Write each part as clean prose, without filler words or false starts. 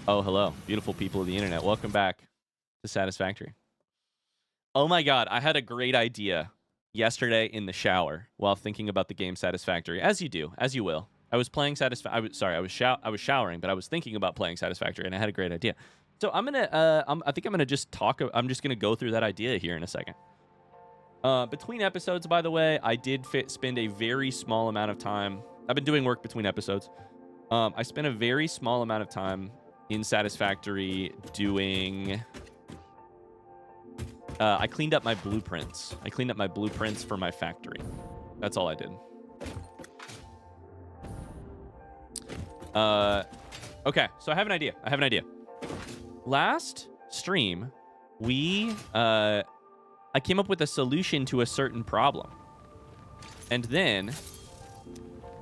Oh, hello, beautiful people of the internet. Welcome back to Satisfactory. Oh my god, I had a great idea yesterday in the shower while thinking about the game Satisfactory, as you do, as you will. I was playing I was showering, but I was thinking about playing Satisfactory, and I had a great idea. So I'm gonna, I think I'm gonna just talk. I'm just gonna go through that idea here in a second. Between episodes, by the way, I did spend a very small amount of time. I've been doing work between episodes. I spent a very small amount of time in Satisfactory doing... I cleaned up my blueprints. I cleaned up my blueprints for my factory. That's all I did. Okay, so I have an idea. Last stream, I came up with a solution to a certain problem. And then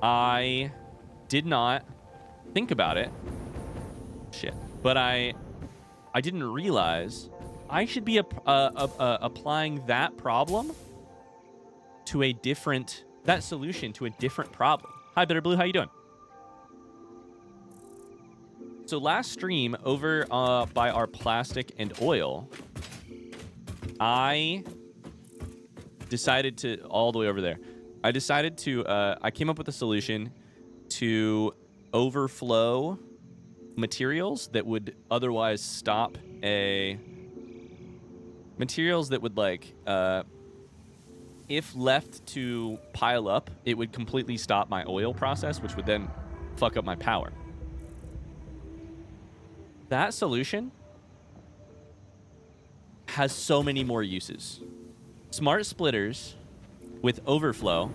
I did not think about it. Shit. But I didn't realize I should be applying that problem to that solution to a different problem. Hi, Bitter Blue, how you doing? So last stream over by our plastic and oil, I decided to, all the way over there, I decided to, I came up with a solution to overflow materials that would otherwise stop materials that would, like, if left to pile up, it would completely stop my oil process, which would then fuck up my power. That solution has so many more uses. Smart splitters with overflow,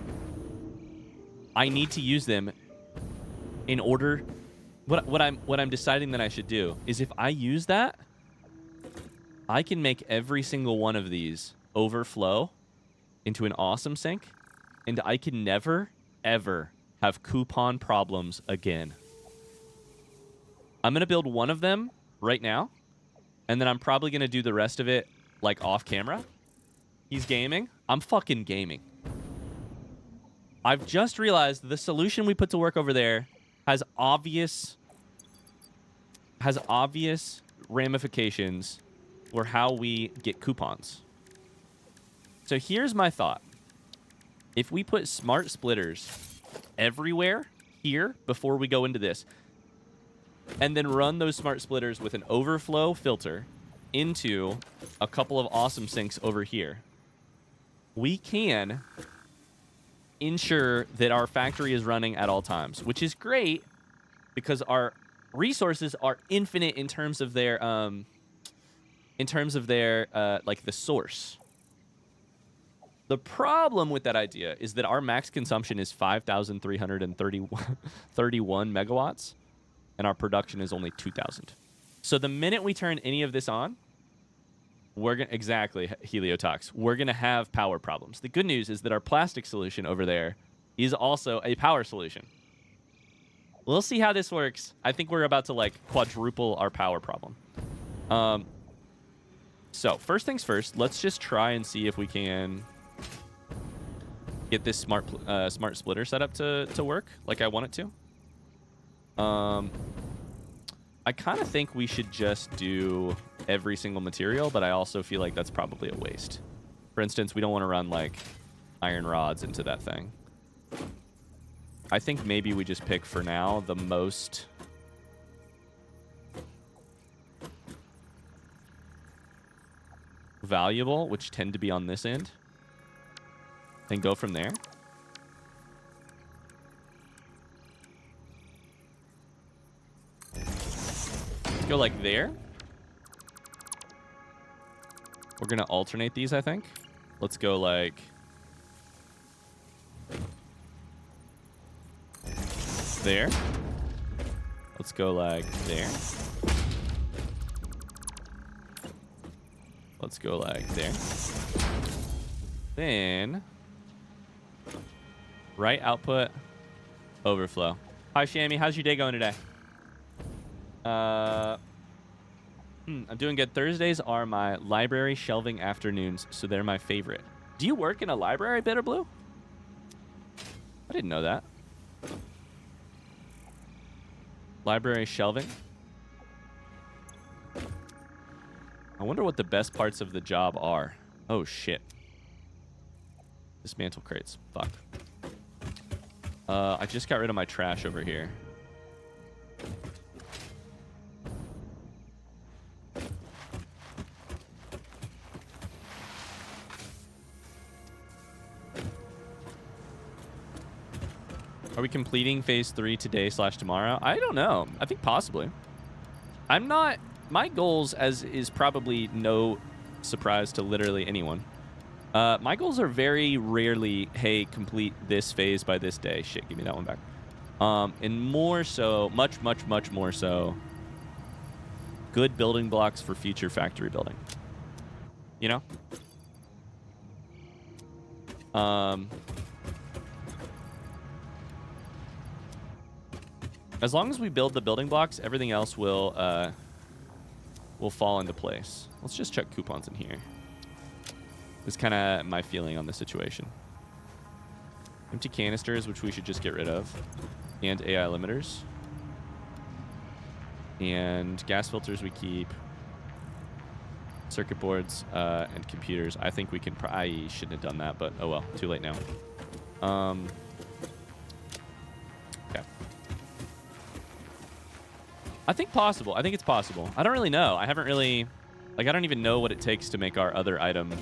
I need to use them in order... What I'm deciding that I should do is, if I use that, I can make every single one of these overflow into an awesome sink, and I can never, ever have coupon problems again. I'm going to build one of them right now, and then I'm probably going to do the rest of it, like, off camera. He's gaming. I'm fucking gaming. I've just realized the solution we put to work over there has obvious ramifications for how we get coupons. So here's my thought. If we put smart splitters everywhere here before we go into this, and then run those smart splitters with an overflow filter into a couple of awesome sinks over here, we can ensure that our factory is running at all times, which is great because our resources are infinite in terms of their like, the source. The problem with that idea is that our max consumption is 5,331 megawatts, and our production is only 2,000. So the minute we turn any of this on, we're gonna, exactly, Heliotox, we're gonna have power problems. The good news is that our plastic solution over there is also a power solution. We'll see how this works. I think we're about to, like, quadruple our power problem. So first things first, let's just try and see if we can get this smart splitter set up to work like I want it to. I kind of think we should just do every single material, but I also feel like that's probably a waste. For instance, we don't want to run, like, iron rods into that thing. I think maybe we just pick, for now, the most... valuable, which tend to be on this end, and go from there. Let's go like there. We're gonna alternate these, I think. Let's go like there. Let's go like there. Let's go like there. Then right output, overflow. Hi, Shammy. How's your day going today? I'm doing good. Thursdays are my library shelving afternoons, so they're my favorite. Do you work in a library, Bitter Blue? I didn't know that. Library shelving. I wonder what the best parts of the job are. Oh, shit. Dismantle crates. Fuck. I just got rid of my trash over here. Are we completing phase 3 today/tomorrow? I don't know. I think possibly. I'm not... My goals, as is probably no surprise to literally anyone, my goals are very rarely, hey, complete this phase by this day. Shit, give me that one back. And more so, much more so, good building blocks for future factory building. You know? As long as we build the building blocks, everything else will fall into place. Let's just check coupons in here. It's kind of my feeling on the situation. Empty canisters, which we should just get rid of. And AI limiters. And gas filters we keep. Circuit boards and computers. I think we can... I shouldn't have done that, but oh well. Too late now. Okay. I think possible. I think it's possible. I don't really know. I haven't really... Like, I don't even know what it takes to make our other item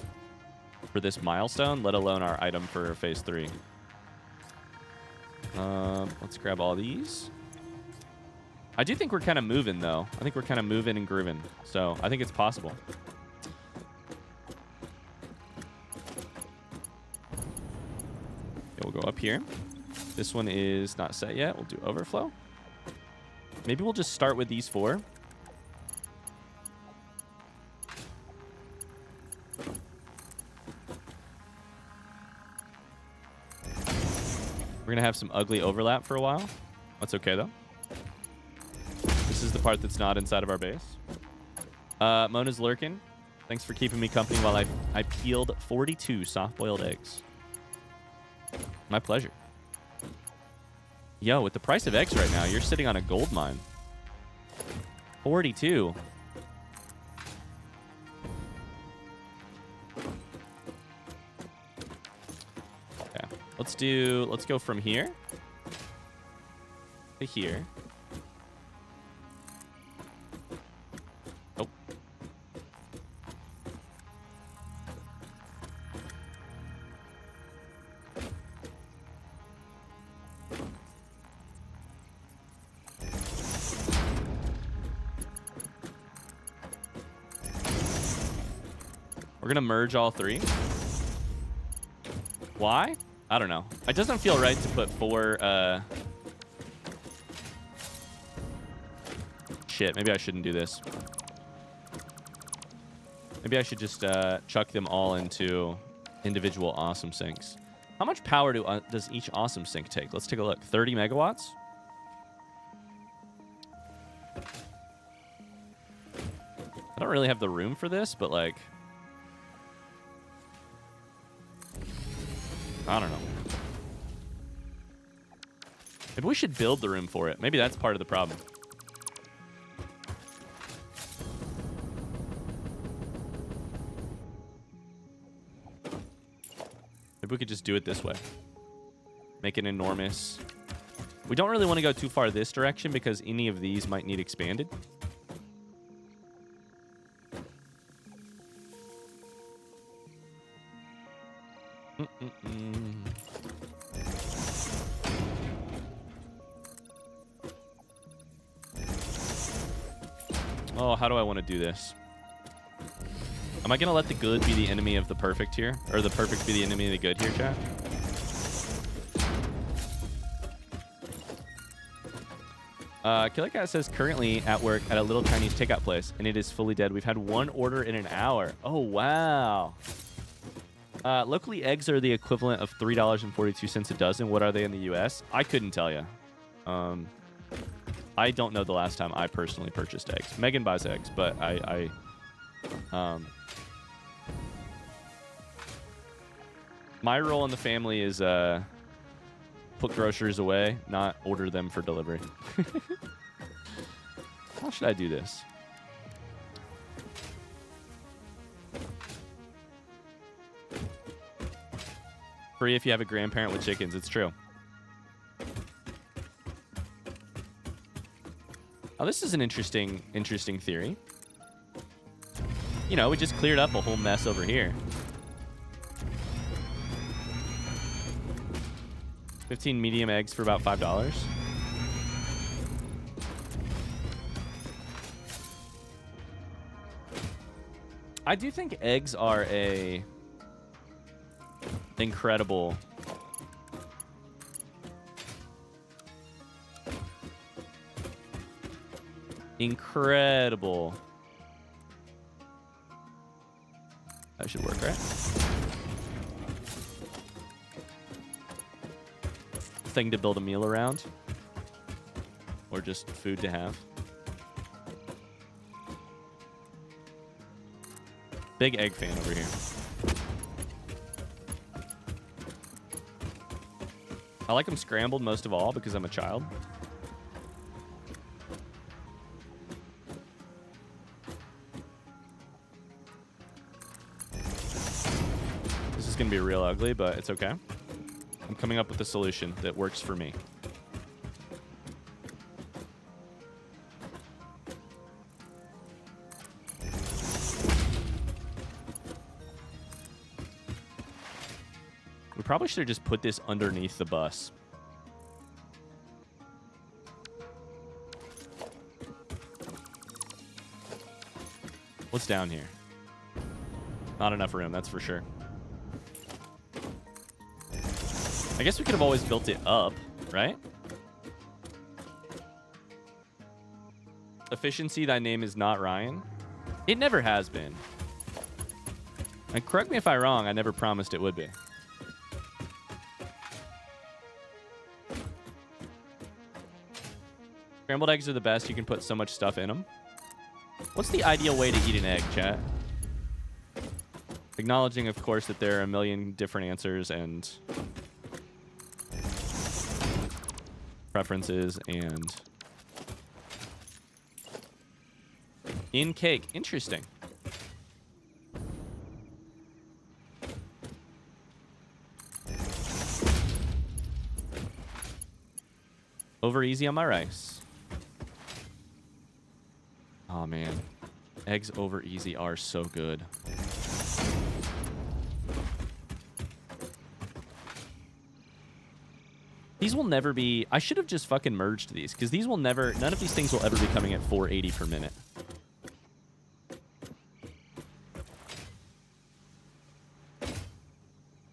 for this milestone, let alone our item for phase 3. Let's grab all these. I do think we're kind of moving, though. I think we're kind of moving and grooving. So I think it's possible. Okay, we'll go up here. This one is not set yet. We'll do overflow. Maybe we'll just start with these 4. We're going to have some ugly overlap for a while. That's okay, though. This is the part that's not inside of our base. Mona's lurking. Thanks for keeping me company while I peeled 42 soft-boiled eggs. My pleasure. Yo, with the price of eggs right now, you're sitting on a gold mine. 42. Let's go from here to here. Oh. We're gonna merge all 3. Why? I don't know. It doesn't feel right to put 4... Shit, maybe I shouldn't do this. Maybe I should just chuck them all into individual awesome sinks. How much power does each awesome sink take? Let's take a look. 30 megawatts? I don't really have the room for this, but like... I don't know. Maybe we should build the room for it. Maybe that's part of the problem. Maybe we could just do it this way. Make an enormous... We don't really want to go too far this direction because any of these might need expanded. Oh, how do I want to do this? Am I going to let the good be the enemy of the perfect here? Or the perfect be the enemy of the good here, chat? Killer Cat says currently at work at a little Chinese takeout place, and it is fully dead. We've had 1 order in an hour. Oh, wow. Locally, eggs are the equivalent of $3.42 a dozen. What are they in the U.S.? I couldn't tell you. I don't know the last time I personally purchased eggs. Megan buys eggs, but my role in the family is put groceries away, not order them for delivery. How should I do this? Free if you have a grandparent with chickens. It's true. Oh, this is an interesting theory. You know, we just cleared up a whole mess over here. 15 medium eggs for about $5. I do think eggs are a incredible that should work, right? Thing to build a meal around, or just food to have. Big egg fan over here. I like them scrambled most of all because I'm a child. This is going to be real ugly, but it's okay. I'm coming up with a solution that works for me. We probably should have just put this underneath the bus. What's down here? Not enough room, that's for sure. I guess we could have always built it up, right? Efficiency, thy name is not Ryan. It never has been. And correct me if I'm wrong, I never promised it would be. Scrambled eggs are the best. You can put so much stuff in them. What's the ideal way to eat an egg, chat? Acknowledging, of course, that there are a million different answers and preferences and in cake. Interesting. Over easy on my rice. Oh man, eggs over easy are so good. These will never be... I should have just fucking merged these, because these will never... None of these things will ever be coming at 480 per minute.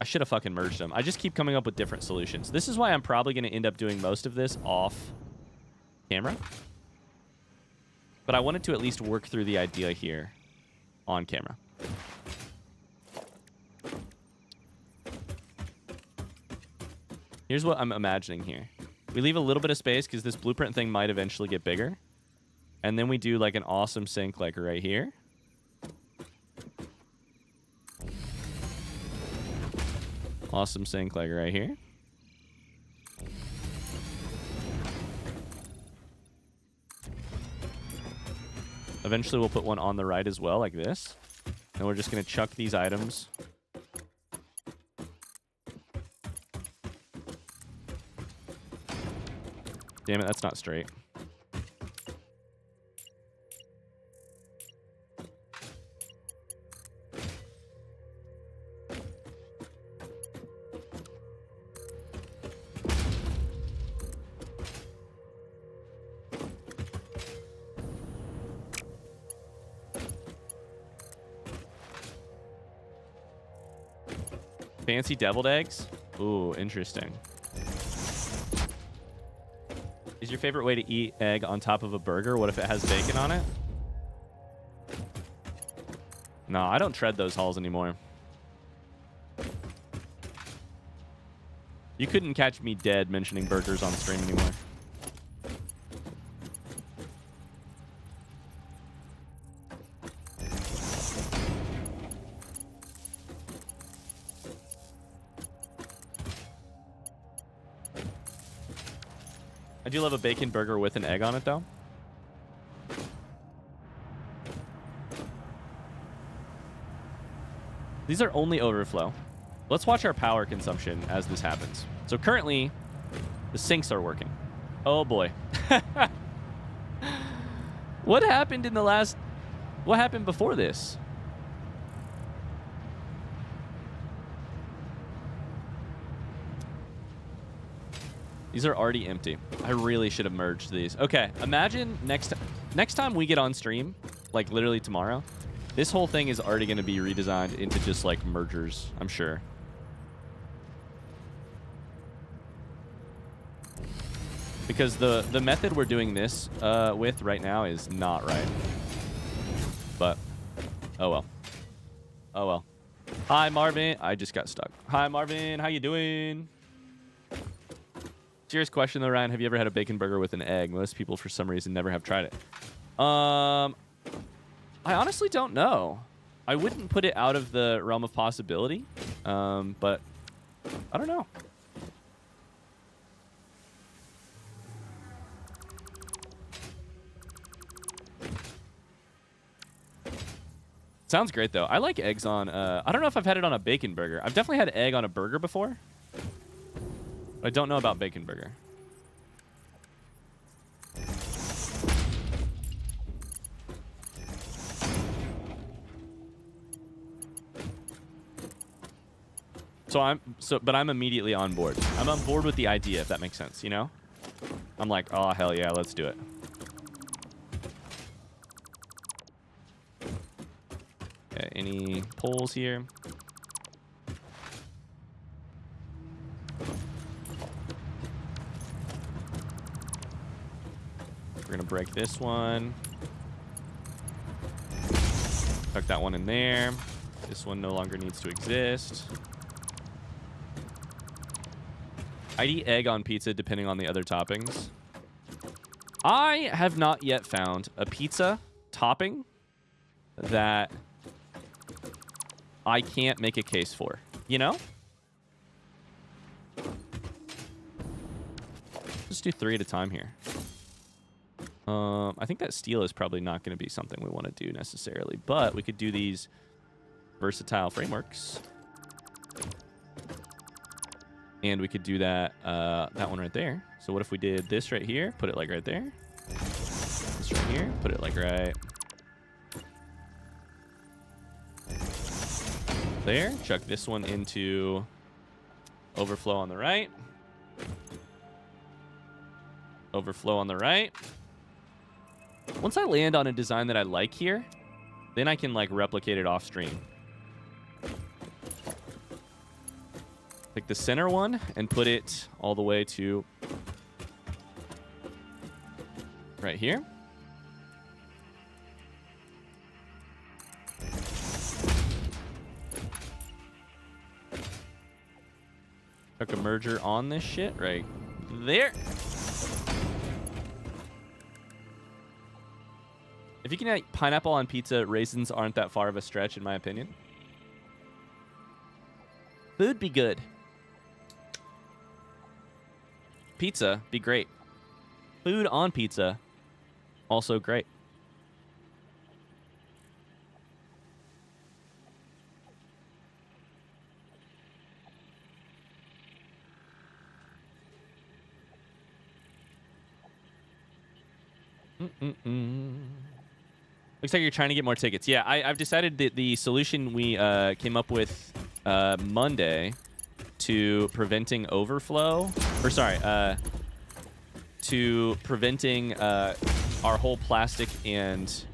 I should have fucking merged them. I just keep coming up with different solutions. This is why I'm probably going to end up doing most of this off camera. But I wanted to at least work through the idea here on camera. Here's what I'm imagining here. We leave a little bit of space because this blueprint thing might eventually get bigger. And then we do like an awesome sink like right here. Awesome sink like right here. Eventually we'll put one on the right as well like this. And we're just going to chuck these items. Damn it, that's not straight. Fancy deviled eggs? Ooh, interesting. Is your favorite way to eat egg on top of a burger? What if it has bacon on it? No, I don't tread those halls anymore. You couldn't catch me dead mentioning burgers on stream anymore. I do love a bacon burger with an egg on it, though. These are only overflow. Let's watch our power consumption as this happens. So currently, the sinks are working. Oh boy. What happened in the last... What happened before this? These are already empty. I really should have merged these. Okay, imagine next time we get on stream, like literally tomorrow, this whole thing is already going to be redesigned into just like mergers, I'm sure. Because the method we're doing this with right now is not right. But, oh well. Oh well. Hi, Marvin. I just got stuck. Hi, Marvin. How you doing? Serious question though, Ryan. Have you ever had a bacon burger with an egg? Most people, for some reason, never have tried it. I honestly don't know. I wouldn't put it out of the realm of possibility. But I don't know. Sounds great though. I like eggs on. I don't know if I've had it on a bacon burger. I've definitely had egg on a burger before. I don't know about bacon burger. But I'm immediately on board. I'm on board with the idea, if that makes sense, you know? I'm like, oh, hell yeah, let's do it. Okay, any polls here? We're gonna break this one. Tuck that one in there. This one no longer needs to exist. I'd eat egg on pizza depending on the other toppings. I have not yet found a pizza topping that I can't make a case for, you know? Let's do 3 at a time here. I think that steel is probably not going to be something we want to do necessarily, but we could do these versatile frameworks. And we could do that that one right there. So what if we did this right here, put it like right there. This right here, put it like right there. Chuck this one into overflow on the right. Overflow on the right. Once I land on a design that I like here, then I can like replicate it off stream. Take the center one and put it all the way to right here. Chuck a merger on this shit right there. If you can eat pineapple on pizza, raisins aren't that far of a stretch, in my opinion. Food be good. Pizza be great. Food on pizza, also great. Looks like you're trying to get more tickets. Yeah, I've decided that the solution we came up with Monday to preventing overflow, or sorry, to preventing our whole plastic and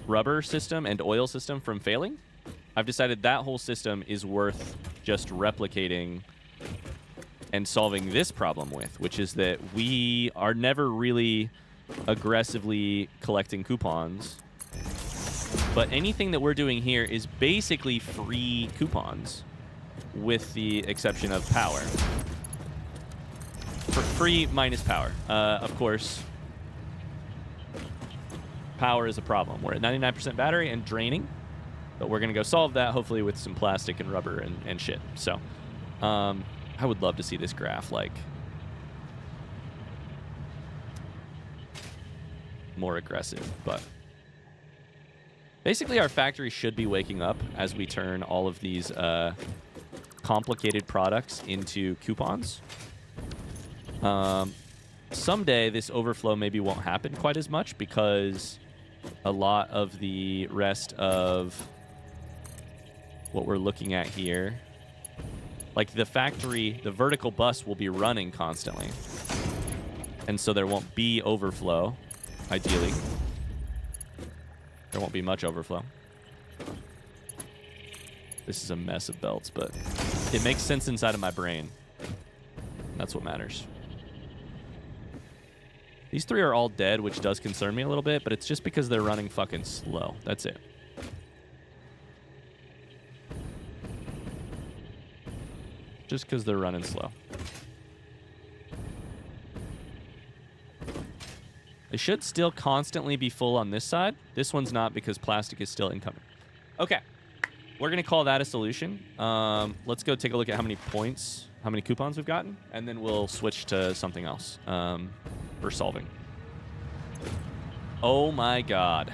rubber system and oil system from failing, I've decided that whole system is worth just replicating and solving this problem with, which is that we are never really aggressively collecting coupons. But anything that we're doing here is basically free coupons, with the exception of power. For free minus power. Of course, power is a problem. We're at 99% battery and draining, but we're going to go solve that, hopefully with some plastic and rubber and shit. So, I would love to see this graph, like, more aggressive, but basically our factory should be waking up as we turn all of these complicated products into coupons. Someday this overflow maybe won't happen quite as much because a lot of the rest of what we're looking at here, like the factory, the vertical bus will be running constantly. And so there won't be overflow, ideally. There won't be much overflow. This is a mess of belts, but it makes sense inside of my brain. That's what matters. These three are all dead, which does concern me a little bit, but it's just because they're running fucking slow. That's it. Just because they're running slow. They should still constantly be full on this side. This one's not because plastic is still incoming. Okay. We're going to call that a solution. Let's go take a look at how many points, how many coupons we've gotten, and then we'll switch to something else for solving. Oh my God.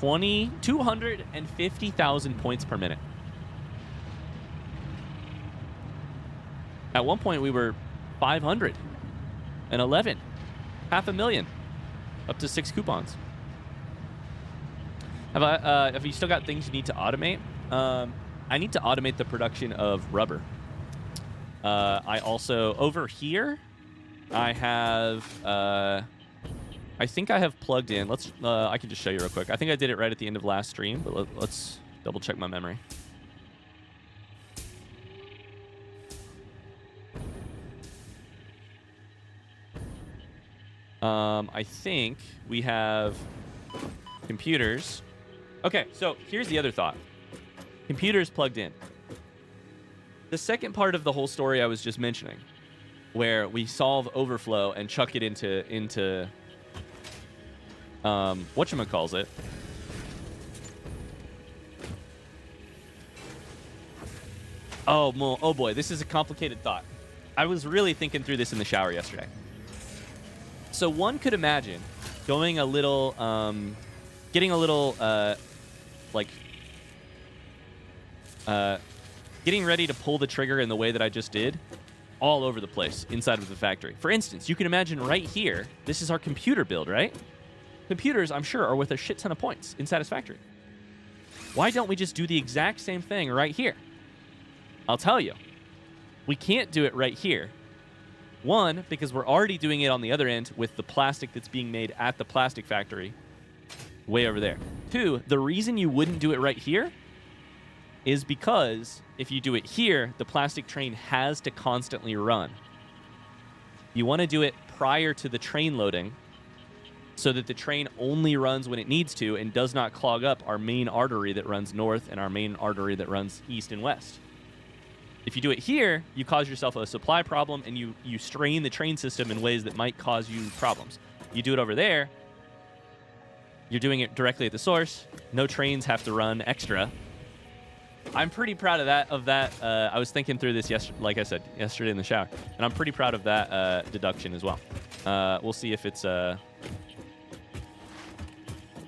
250,000 points per minute. At one point, we were 511, 500,000, up to 6 coupons. Have you still got things you need to automate? I need to automate the production of rubber. I also, over here, I have, I think I have plugged in. I can just show you real quick. I think I did it right at the end of last stream, but let's double check my memory. I think we have computers. Okay, so here's the other thought. Computers plugged in. The second part of the whole story I was just mentioning, where we solve overflow and chuck it into whatchamacallit. Oh boy, this is a complicated thought. I was really thinking through this in the shower yesterday. So one could imagine going a little, getting a little, getting ready to pull the trigger in the way that I just did all over the place inside of the factory. For instance, you can imagine right here, this is our computer build, right? Computers, I'm sure, are worth a shit ton of points in Satisfactory. Why don't we just do the exact same thing right here? I'll tell you. We can't do it right here. One, because we're already doing it on the other end with the plastic that's being made at the plastic factory way over there. Two, the reason you wouldn't do it right here is because if you do it here, the plastic train has to constantly run. You want to do it prior to the train loading so that the train only runs when it needs to and does not clog up our main artery that runs north and our main artery that runs east and west. If you do it here, you cause yourself a supply problem and you strain the train system in ways that might cause you problems. You do it over there, you're doing it directly at the source. No trains have to run extra. I'm pretty proud of that. I was thinking through this like I said, yesterday in the shower, and I'm pretty proud of that deduction as well. We'll see if it's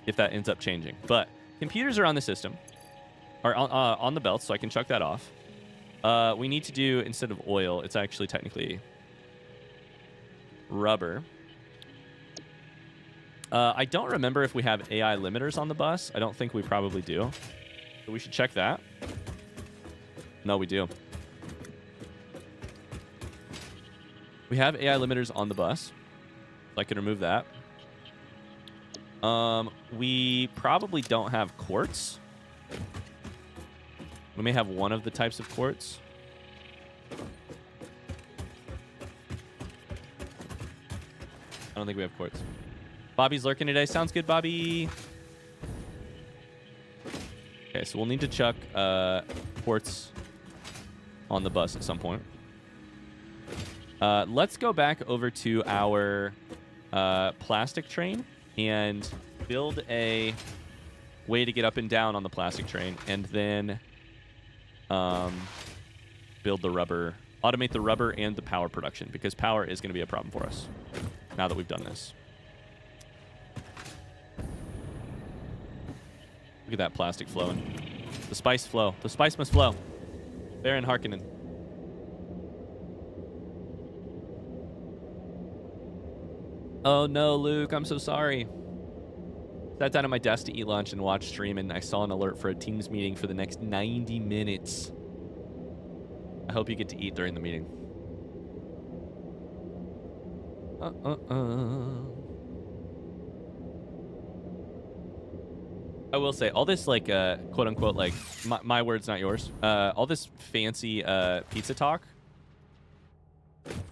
if that ends up changing. But computers are on the system, or on the belt, so I can chuck that off. We need to do, instead of oil, it's actually technically rubber. I don't remember if we have AI limiters on the bus. I don't think we probably do. So we should check that. No, we do. We have AI limiters on the bus. So I can remove that. We probably don't have quartz. We may have one of the types of quartz. I don't think we have quartz. Bobby's lurking today. Sounds good, Bobby. Okay, so we'll need to chuck quartz on the bus at some point. Let's go back over to our plastic train and build a way to get up and down on the plastic train, and then build the rubber, automate the rubber and the power production, because power is going to be a problem for us now that we've done this. Look at that plastic flowing. The spice flow. The spice must flow. Baron Harkonnen. Oh no, Luke, I'm so sorry. Sat down at my desk to eat lunch and watch stream, and I saw an alert for a Teams meeting for the next 90 minutes. I hope you get to eat during the meeting. I will say, all this, like, quote-unquote, like, my words, not yours, all this fancy pizza talk,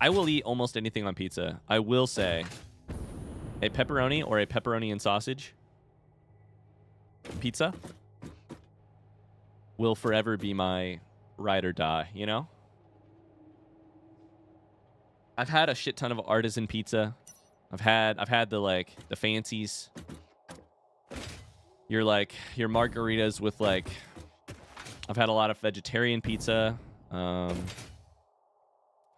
I will eat almost anything on pizza. I will say, a pepperoni or a pepperoni and sausage pizza will forever be my ride or die, you know? I've had a shit ton of artisan pizza. I've had the fancies. Your margaritas with, like, I've had a lot of vegetarian pizza. Had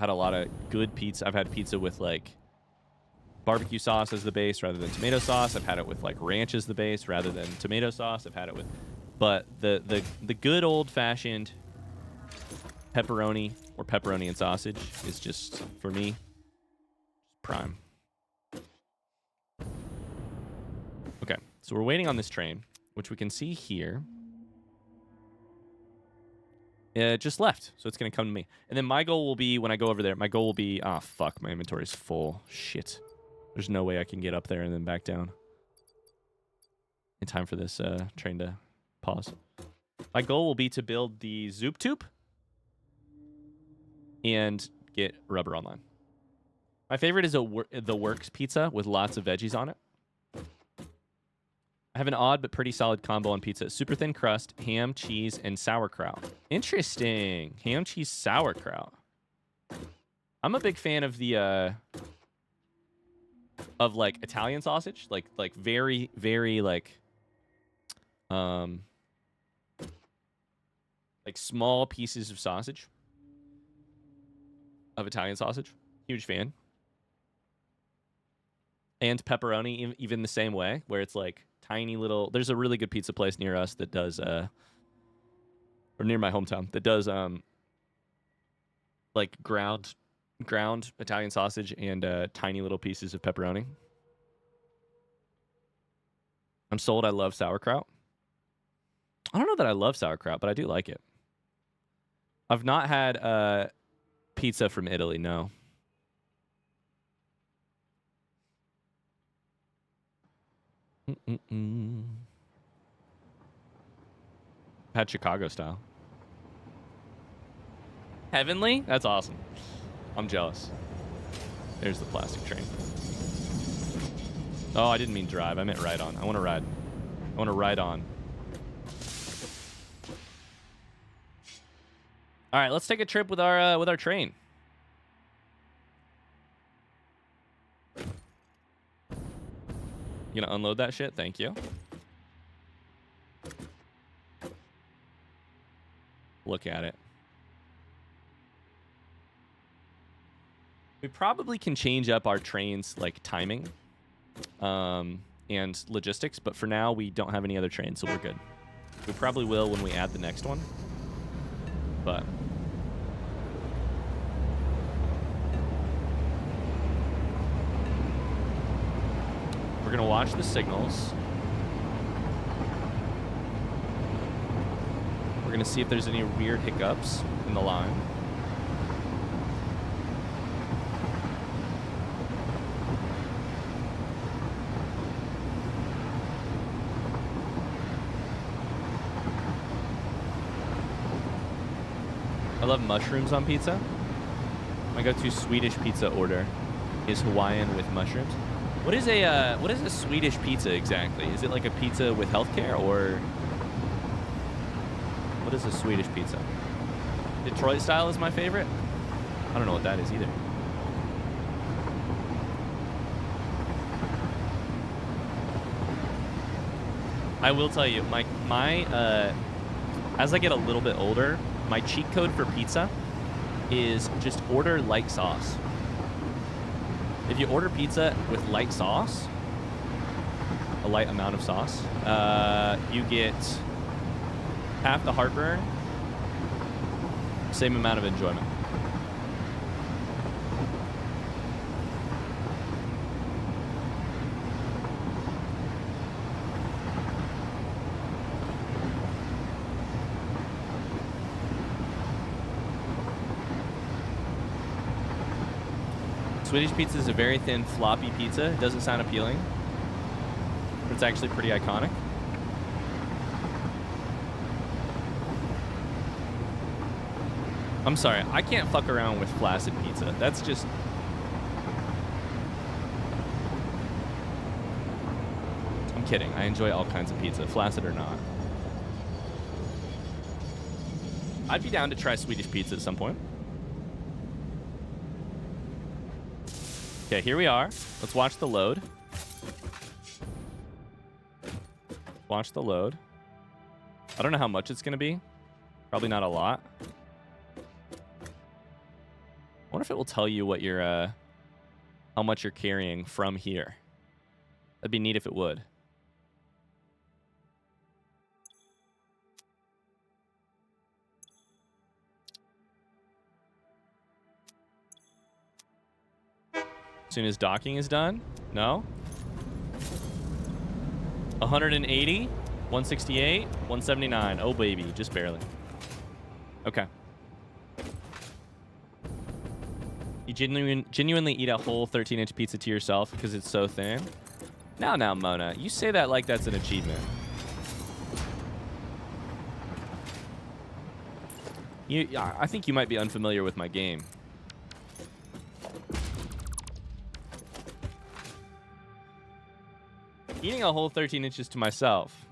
a lot of good pizza. I've had pizza with, like, barbecue sauce as the base rather than tomato sauce. I've had it with, like, ranch as the base rather than tomato sauce. I've had it with, but the good old fashioned pepperoni or pepperoni and sausage is just, for me, prime. Okay, so we're waiting on this train, which we can see here. It just left, so it's going to come to me. And then my goal will be, when I go over there, my goal will be... Ah, fuck, my inventory's full. Shit. There's no way I can get up there and then back down in time for this train to pause. My goal will be to build the Zoop Tube and get Rubber Online. My favorite is the Works pizza with lots of veggies on it. I have an odd but pretty solid combo on pizza. Super thin crust, ham, cheese, and sauerkraut. Interesting. Ham, cheese, sauerkraut. I'm a big fan of the like Italian sausage, like very, very like small pieces of sausage of Italian sausage. Huge fan. And pepperoni, even the same way, where it's like tiny little... There's a really good pizza place near us that does, or near my hometown, that does like ground Italian sausage and tiny little pieces of pepperoni. I'm sold. I love sauerkraut. I don't know that I love sauerkraut, but I do like it. I've not had pizza from Italy, no. Had Chicago style. Heavenly? That's awesome. I'm jealous. There's the plastic train. Oh, I didn't mean drive. I meant ride on. I want to ride. I want to ride on. All right, let's take a trip with our train. You gonna unload that shit? Thank you. Look at it. We probably can change up our trains, like, timing and logistics, but for now we don't have any other trains, so we're good. We probably will when we add the next one, but... We're gonna watch the signals. We're gonna see if there's any weird hiccups in the line. I love mushrooms on pizza. My go-to Swedish pizza order is Hawaiian with mushrooms. What is a Swedish pizza exactly? Is it like a pizza with healthcare, or what is a Swedish pizza? Detroit style is my favorite. I don't know what that is either. I will tell you, as I get a little bit older, my cheat code for pizza is just order light sauce. If you order pizza with light sauce, a light amount of sauce, you get Half the heartburn, same amount of enjoyment. Swedish pizza is a very thin, floppy pizza. It doesn't sound appealing, but it's actually pretty iconic. I'm sorry, I can't fuck around with flaccid pizza. That's just... I'm kidding. I enjoy all kinds of pizza, flaccid or not. I'd be down to try Swedish pizza at some point. Okay, here we are. Let's watch the load. Watch the load. I don't know how much it's going to be. Probably not a lot. I wonder if it will tell you what your how much you're carrying from here. That'd be neat if it would. As soon as docking is done? No? 180, 168, 179. Oh, baby. Just barely. Okay. You genuinely eat a whole 13-inch pizza to yourself because it's so thin? Now, Mona. You say that like that's an achievement. I think you might be unfamiliar with my game. Eating a whole 13 inches to myself.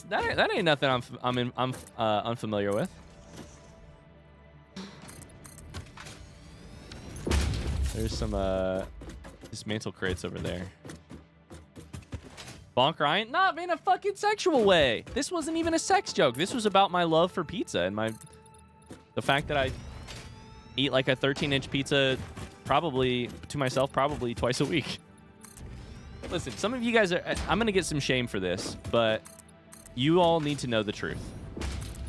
That ain't nothing I'm unfamiliar with. There's some dismantle crates over there. Bonk Ryan? Not in a fucking sexual way. This wasn't even a sex joke. This was about my love for pizza and the fact that I eat like a 13-inch pizza probably to myself probably twice a week. Listen, some of you guys are... I'm going to get some shame for this, but you all need to know the truth.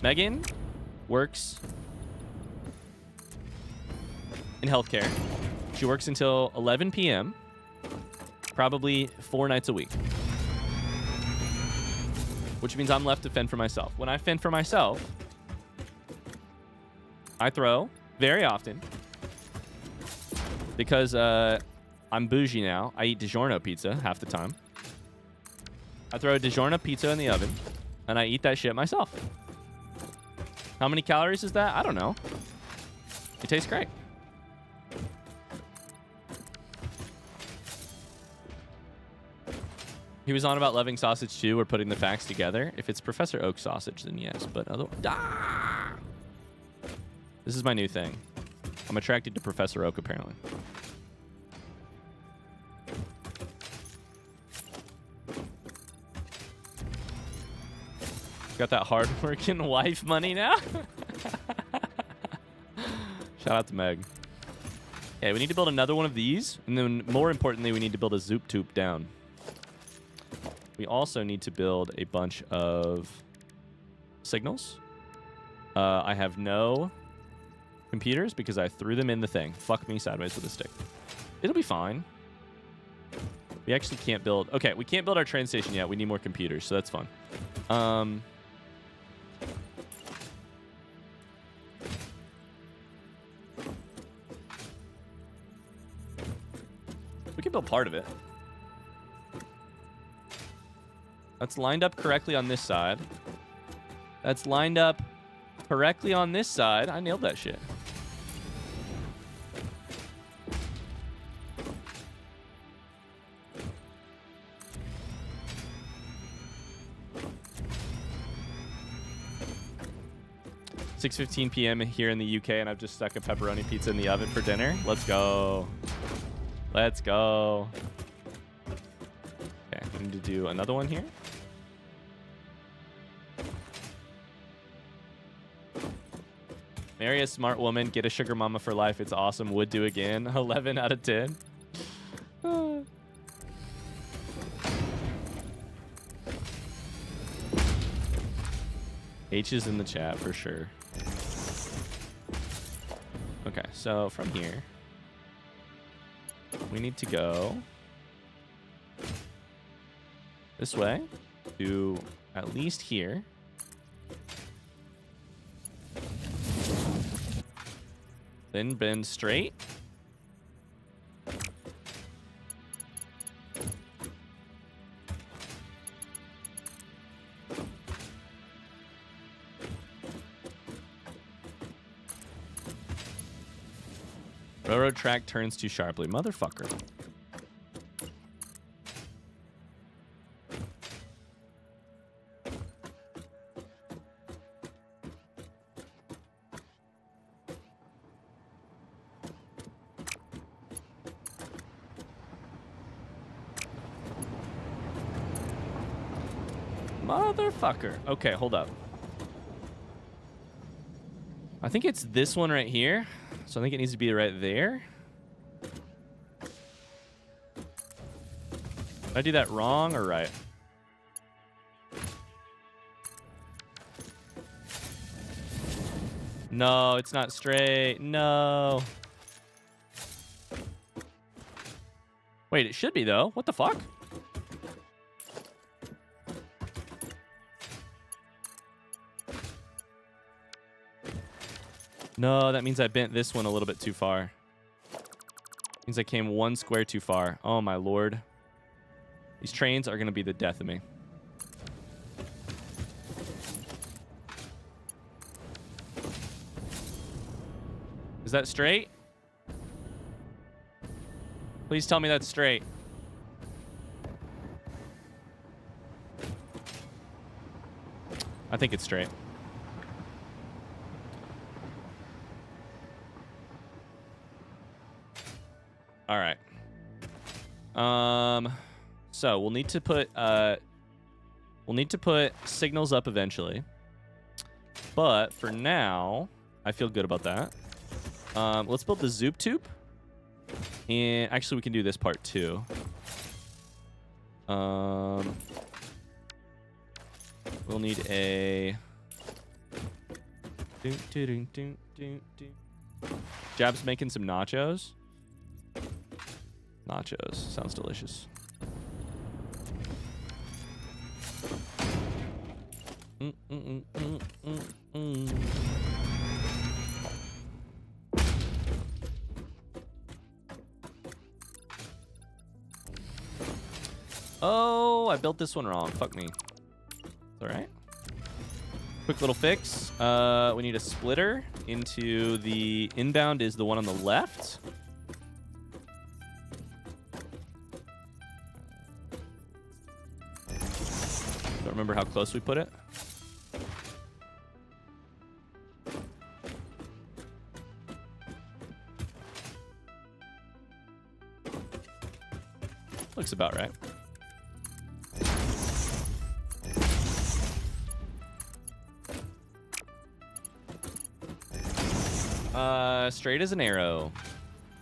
Megan works in healthcare. She works until 11 p.m., probably 4 nights a week. Which means I'm left to fend for myself. When I fend for myself, I throw very often because... I'm bougie now. I eat DiGiorno pizza half the time. I throw a DiGiorno pizza in the oven, and I eat that shit myself. How many calories is that? I don't know. It tastes great. He was on about loving sausage too, or putting the facts together. If it's Professor Oak sausage, then yes. But otherwise... Ah! This is my new thing. I'm attracted to Professor Oak, apparently. Got that hard-working wife money now. Shout out to Meg. Okay, we need to build another one of these. And then, more importantly, we need to build a zoop tube down. We also need to build a bunch of signals. I have no computers because I threw them in the thing. Fuck me sideways with a stick. It'll be fine. We actually can't build... Okay, we can't build our train station yet. We need more computers, so that's fun. We can build part of it. That's lined up correctly on this side. That's lined up correctly on this side. I nailed that shit. It's 6:15 p.m. here in the UK, and I've just stuck a pepperoni pizza in the oven for dinner. Let's go. Let's go. Okay, we need to do another one here. Marry a smart woman, get a sugar mama for life. It's awesome. Would do again. 11 out of 10. H is in the chat for sure. Okay, so from here, we need to go this way to at least here. Then bend straight. Railroad track turns too sharply. Motherfucker. Motherfucker. Okay, hold up. I think it's this one right here. So I think it needs to be right there. Did I do that wrong or right? No, it's not straight. No. Wait, it should be though. What the fuck? No, that means I bent this one a little bit too far. Means I came one square too far. Oh my lord. These trains are going to be the death of me. Is that straight? Please tell me that's straight. I think it's straight. All right. So we'll need to put signals up eventually. But for now, I feel good about that. Let's build the Zoop Tube. And actually we can do this part too. We'll need a Jab's making some nachos. Nachos. Sounds delicious. Oh, I built this one wrong. Fuck me. It's all right. Quick little fix. We need a splitter into the inbound is the one on the left. Don't remember how close we put it. Looks about right. Straight as an arrow.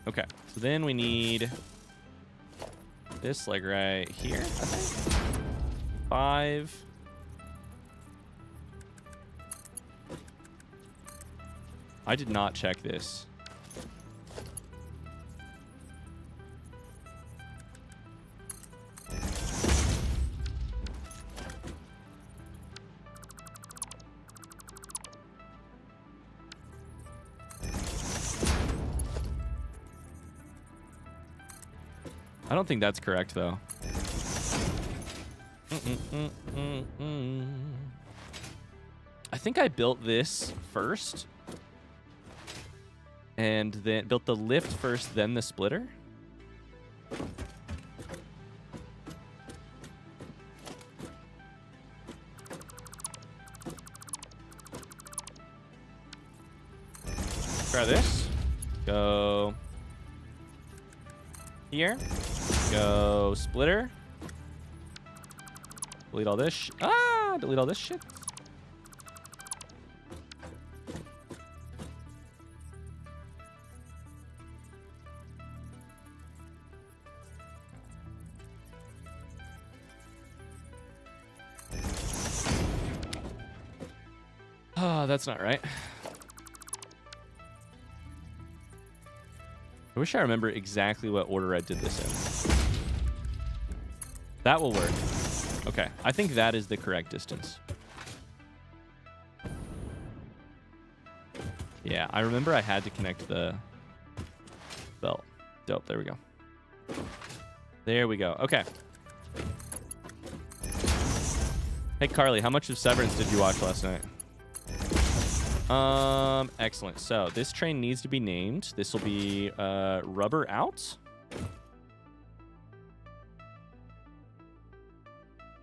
Okay, so then we need this like right here, I think. 5. I did not check this. I don't think that's correct, though. I think I built this first. And then built the lift first, then the splitter. Try this. Go here. Go splitter. Delete all this. Delete all this shit. Oh, that's not right. I wish I remember exactly what order I did this in. That will work. Okay, I think that is the correct distance. Yeah, I remember I had to connect the belt. Dope, there we go. There we go. Okay. Hey, Carly, how much of Severance did you watch last night? Excellent. So this train needs to be named. This will be Rubber Out.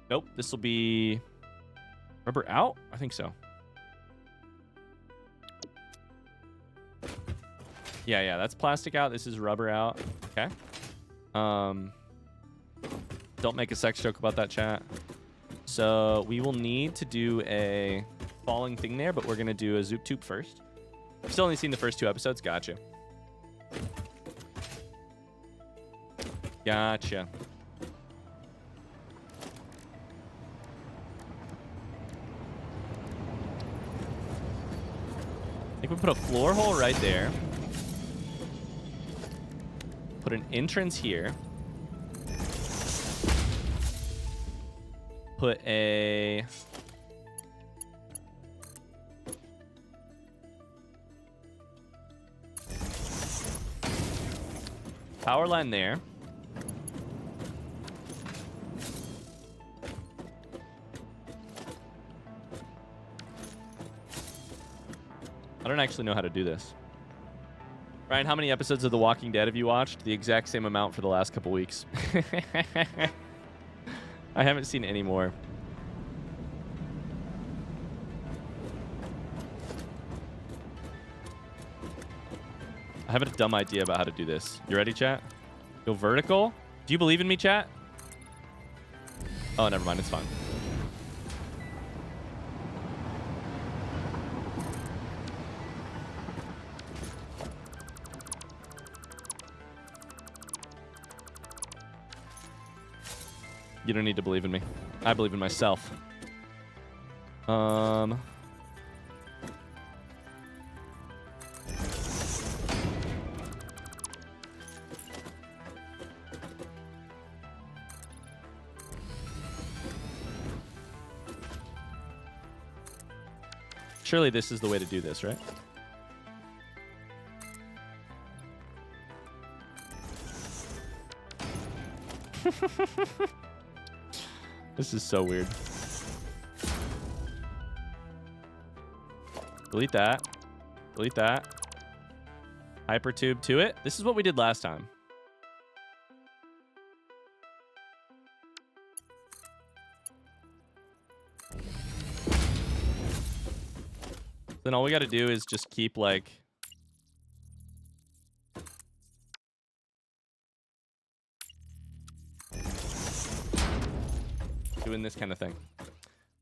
Nope, this will be Rubber Out? I think so. Yeah, that's Plastic Out. This is Rubber Out. Okay. Don't make a sex joke about that, chat. So we will need to do a falling thing there, but we're going to do a Zoop Toop first. I've still only seen the first 2 episodes. Gotcha. Gotcha. I think we put a floor hole right there. Put an entrance here. Put a... power line there. I don't actually know how to do this. Ryan, how many episodes of The Walking Dead have you watched? The exact same amount for the last couple weeks. I haven't seen any more. I have a dumb idea about how to do this. You ready, chat? Go vertical. Do you believe in me, chat? Oh, never mind. It's fine. You don't need to believe in me. I believe in myself. Surely this is the way to do this, right? This is so weird. Delete that. Delete that. Hypertube to it. This is what we did last time. Then all we got to do is just keep like... doing this kind of thing.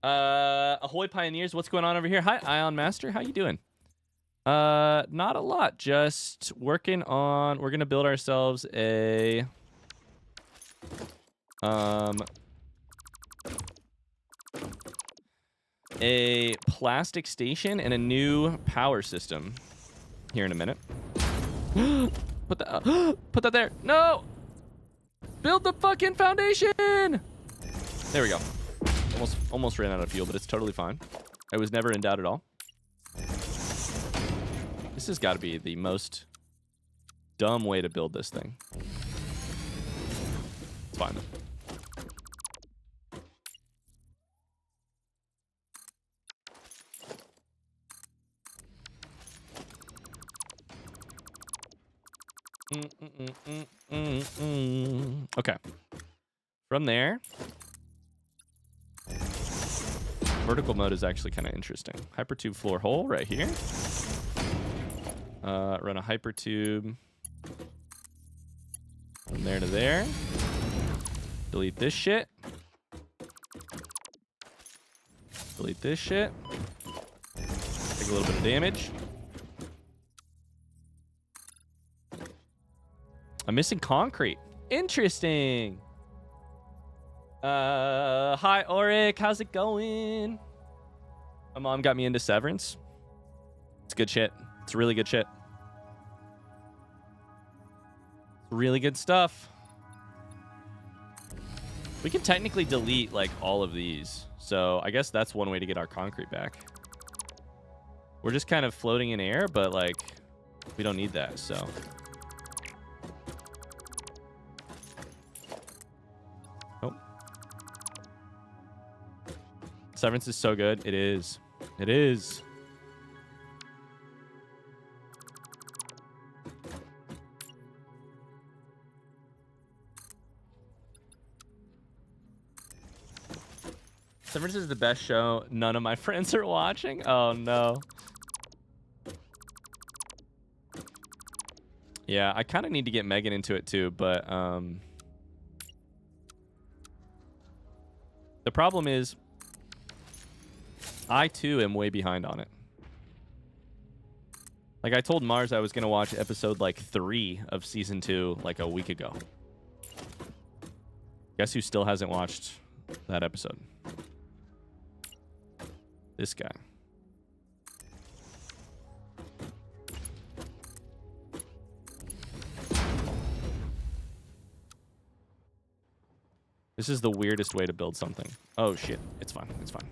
Ahoy Pioneers, what's going on over here? Hi, Ion Master, how you doing? Not a lot, just working on... we're going to build ourselves a... a plastic station and a new power system here in a minute. Put that there. No! Build the fucking foundation! There we go. Almost ran out of fuel, but it's totally fine. I was never in doubt at all. This has got to be the most dumb way to build this thing. It's fine. Okay. From there, vertical mode is actually kind of interesting. Hypertube floor hole right here. Run a hypertube from there to there. Delete this shit. Delete this shit. Take a little bit of damage. I'm missing concrete. Interesting. Hi, Oric. How's it going? My mom got me into Severance. It's good shit. It's really good shit. Really good stuff. We can technically delete like all of these. So I guess that's one way to get our concrete back. We're just kind of floating in air, but like we don't need that, so. Oh. Severance is so good. It is. It is. Severance is the best show. None of my friends are watching. Oh, no. Yeah, I kind of need to get Megan into it, too. But the problem is I, too, am way behind on it. Like, I told Mars I was going to watch episode, like, 3 of Season 2, like, a week ago. Guess who still hasn't watched that episode? This guy. This is the weirdest way to build something. Oh, shit. It's fine. It's fine.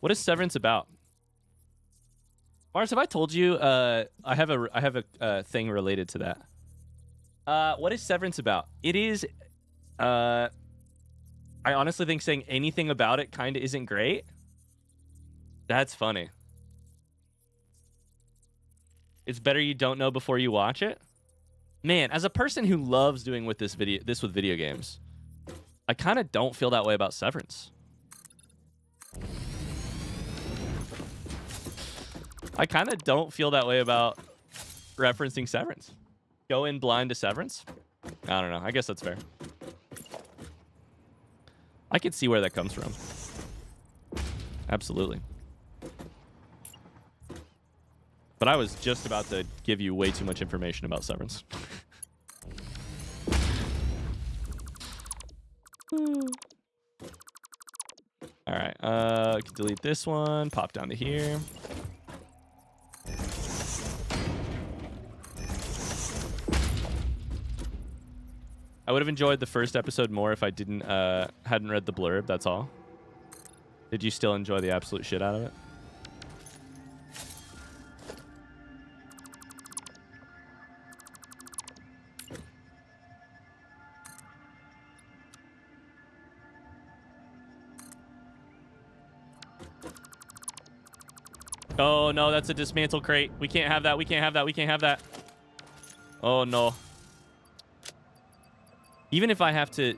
What is Severance about? Mars, have I told you I have a thing related to that? What is Severance about? It is I honestly think saying anything about it kind of isn't great. That's funny. It's better you don't know before you watch it. Man, as a person who loves doing with this with video games, I kind of don't feel that way about Severance. I kind of don't feel that way about referencing Severance. Go in blind to Severance? I don't know. I guess that's fair. I could see where that comes from. Absolutely. But I was just about to give you way too much information about Severance. All right. I can delete this one. Pop down to here. I would have enjoyed the first episode more if I hadn't read the blurb. That's all. Did you still enjoy the absolute shit out of it? Oh no, that's a dismantle crate. We can't have that. We can't have that. We can't have that. Oh no. Even if I have to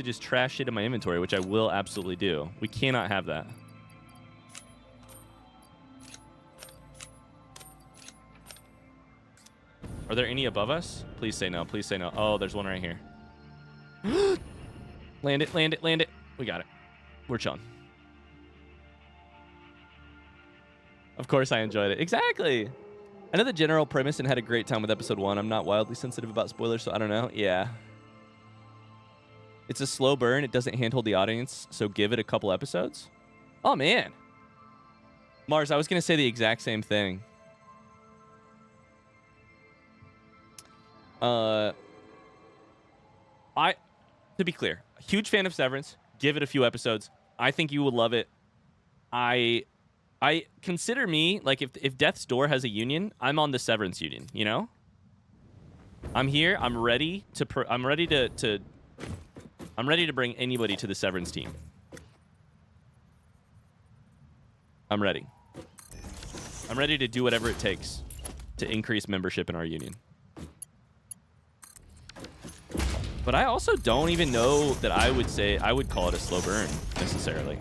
just trash shit in my inventory, which I will absolutely do, we cannot have that. Are there any above us? Please say no. Please say no. Oh, there's one right here. Land it, land it, land it. We got it. We're chilling. Of course I enjoyed it. Exactly. I know the general premise and had a great time with episode 1. I'm not wildly sensitive about spoilers, so I don't know. Yeah. It's a slow burn. It doesn't handhold the audience, so give it a couple episodes. Oh, man. Mars, I was going to say the exact same thing. To be clear, a huge fan of Severance. Give it a few episodes. I think you would love it. I consider me, like, if Death's Door has a union, I'm on the Severance union, you know? I'm here. I'm ready to bring anybody to the Severance team. I'm ready. I'm ready to do whatever it takes to increase membership in our union. But I also don't even know that I would call it a slow burn necessarily.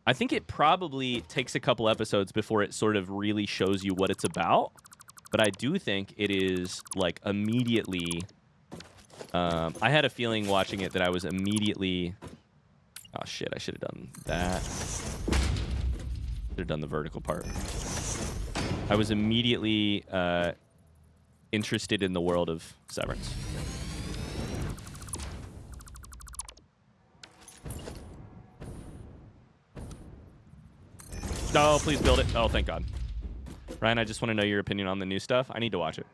I think it probably takes a couple episodes before it sort of really shows you what it's about. But I do think it is like immediately I had a feeling watching it that I was immediately... Oh, shit. I should have done that. Should have done the vertical part. I was immediately interested in the world of Severance. No, please build it. Oh, thank God. Ryan, I just want to know your opinion on the new stuff. I need to watch it.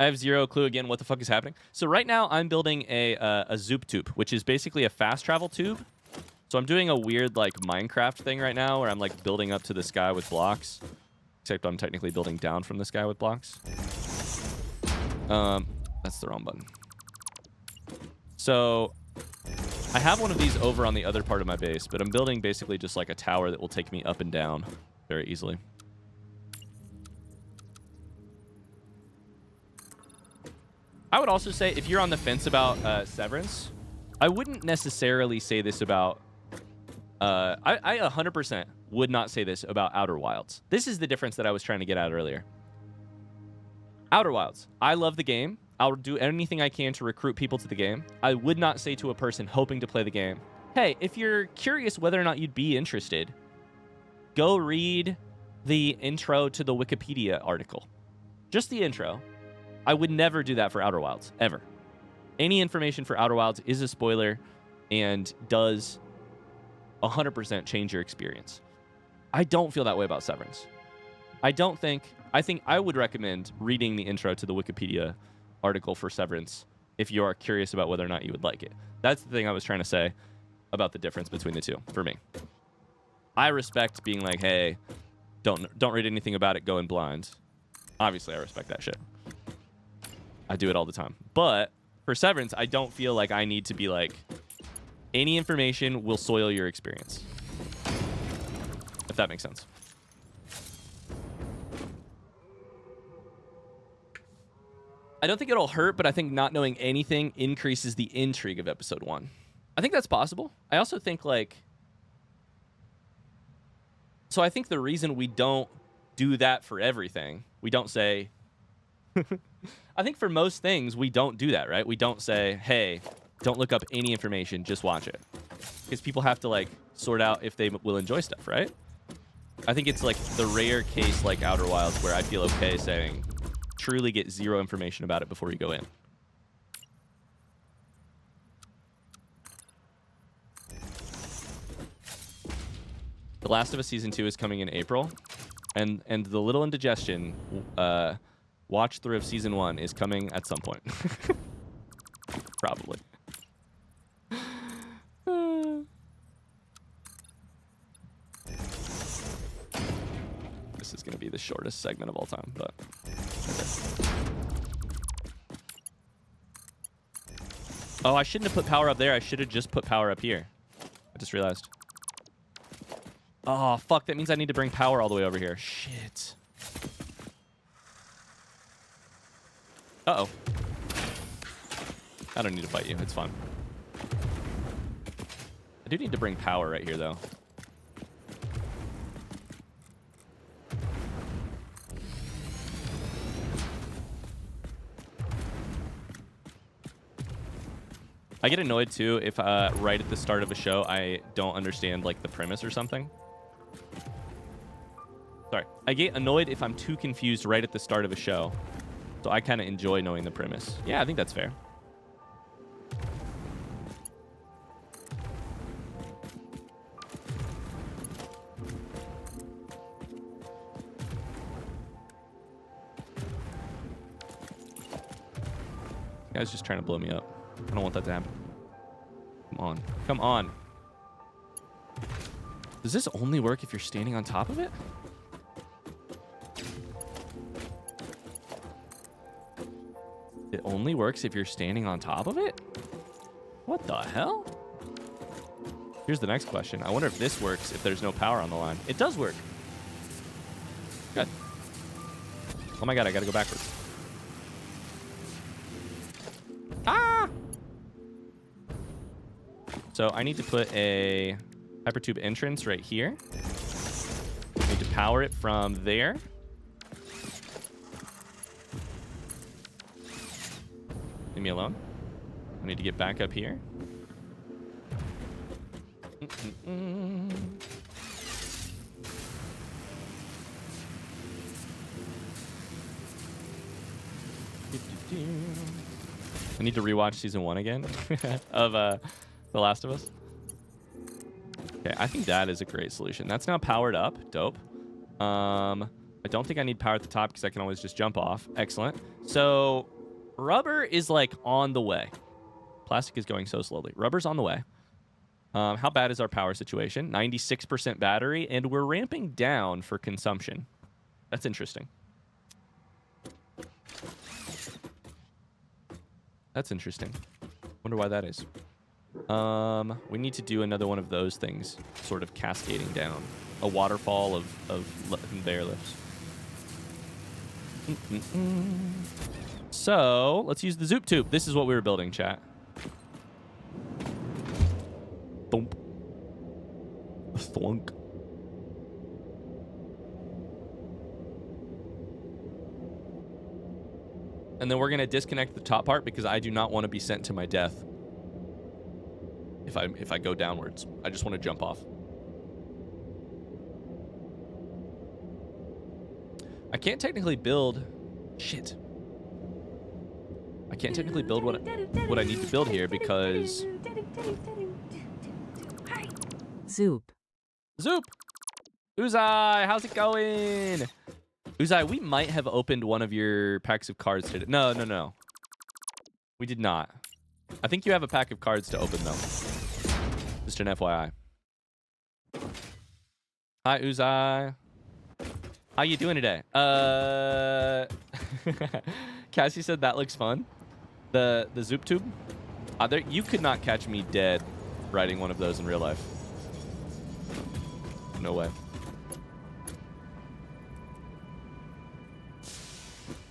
I have zero clue again what the fuck is happening. So right now I'm building a zoop tube, which is basically a fast travel tube. So I'm doing a weird like Minecraft thing right now where I'm like building up to the sky with blocks. Except I'm technically building down from the sky with blocks. That's the wrong button. So I have one of these over on the other part of my base, but I'm building basically just like a tower that will take me up and down very easily. I would also say if you're on the fence about Severance, I wouldn't necessarily say this about... I 100% would not say this about Outer Wilds. This is the difference that I was trying to get at earlier. Outer Wilds. I love the game. I'll do anything I can to recruit people to the game. I would not say to a person hoping to play the game, hey, if you're curious whether or not you'd be interested, go read the intro to the Wikipedia article. Just the intro. I would never do that for Outer Wilds, ever. Any information for Outer Wilds is a spoiler and does 100% change your experience. I don't feel that way about Severance. I think I would recommend reading the intro to the Wikipedia article for Severance if you are curious about whether or not you would like it. That's the thing I was trying to say about the difference between the two for me. I respect being like, hey, don't read anything about it, go in blind. Obviously, I respect that shit. I do it all the time. But for Severance, I don't feel like I need to be like, any information will soil your experience. If that makes sense. I don't think it'll hurt, but I think not knowing anything increases the intrigue of episode 1. I think that's possible. I also think like... So I think the reason we don't do that for everything, we don't say... I think for most things, we don't do that, right? We don't say, hey, don't look up any information, just watch it. Because people have to like sort out if they will enjoy stuff, right? I think it's like the rare case like Outer Wilds where I feel okay saying... truly get zero information about it before you go in. The Last of Us Season 2 is coming in April, and the Little Indigestion watch through of Season 1 is coming at some point. Probably. This is going to be the shortest segment of all time, but... Oh, I shouldn't have put power up there. I should have just put power up here. I just realized. Oh, fuck. That means I need to bring power all the way over here. Shit. Uh-oh. I don't need to fight you. It's fine. I do need to bring power right here, though. I get annoyed too if right at the start of a show I don't understand like the premise or something. Sorry. I get annoyed if I'm too confused right at the start of a show. So I kind of enjoy knowing the premise. Yeah, I think that's fair. This guy's just trying to blow me up. I don't want that to happen. Come on. Come on. Does this only work if you're standing on top of it? It only works if you're standing on top of it? What the hell? Here's the next question. I wonder if this works if there's no power on the line. It does work. Good. Oh my god, I gotta go backwards. Ah! So I need to put a hypertube entrance right here. Make need to power it from there. Leave me alone. I need to get back up here. I need to rewatch season 1 again of The Last of Us. Okay, I think that is a great solution. That's now powered up. Dope. I don't think I need power at the top because I can always just jump off. Excellent. So rubber is like on the way. Plastic is going so slowly. Rubber's on the way. How bad is our power situation? 96% battery, and we're ramping down for consumption. That's interesting. That's interesting. Wonder why that is. We need to do another one of those things, sort of cascading down. A waterfall of conveyor lifts. So, let's use the Zoop Tube. This is what we were building, chat. Thump. Thwunk. And then we're going to disconnect the top part because I do not want to be sent to my death if I go downwards. I just want to jump off. I can't technically build... Shit. I can't technically build what I need to build here because... Zoop. Zoop! Uzai, how's it going? Uzai, we might have opened one of your packs of cards today. No. We did not. I think you have a pack of cards to open, though. Just an FYI. Hi, Uzai. How you doing today? Cassie said that looks fun. The Zoop Tube. You could not catch me dead riding one of those in real life. No way.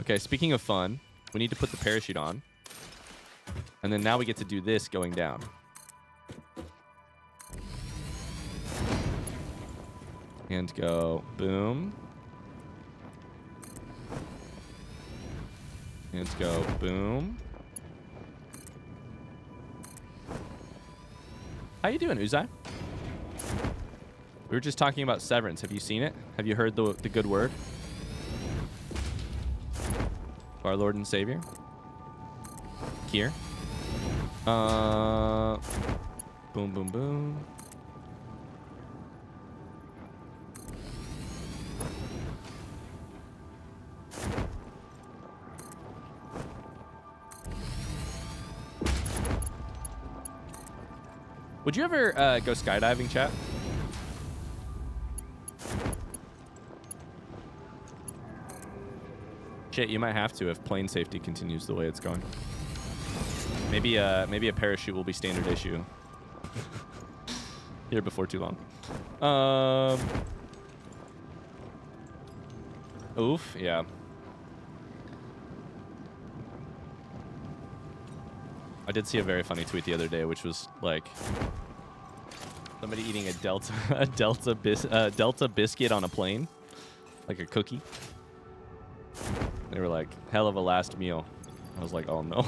Okay, speaking of fun, we need to put the parachute on. And then now we get to do this going down. And go boom. And go boom. How you doing, Uzai? We were just talking about Severance. Have you seen it? Have you heard the good word? Our Lord and Savior. Here. Boom, boom, boom. Would you ever go skydiving, chat? Shit, you might have to if plane safety continues the way it's going. Maybe a parachute will be standard issue here before too long. Oof, yeah. I did see a very funny tweet the other day, which was like somebody eating a Delta biscuit on a plane, like a cookie. They were like, hell of a last meal. I was like, oh no.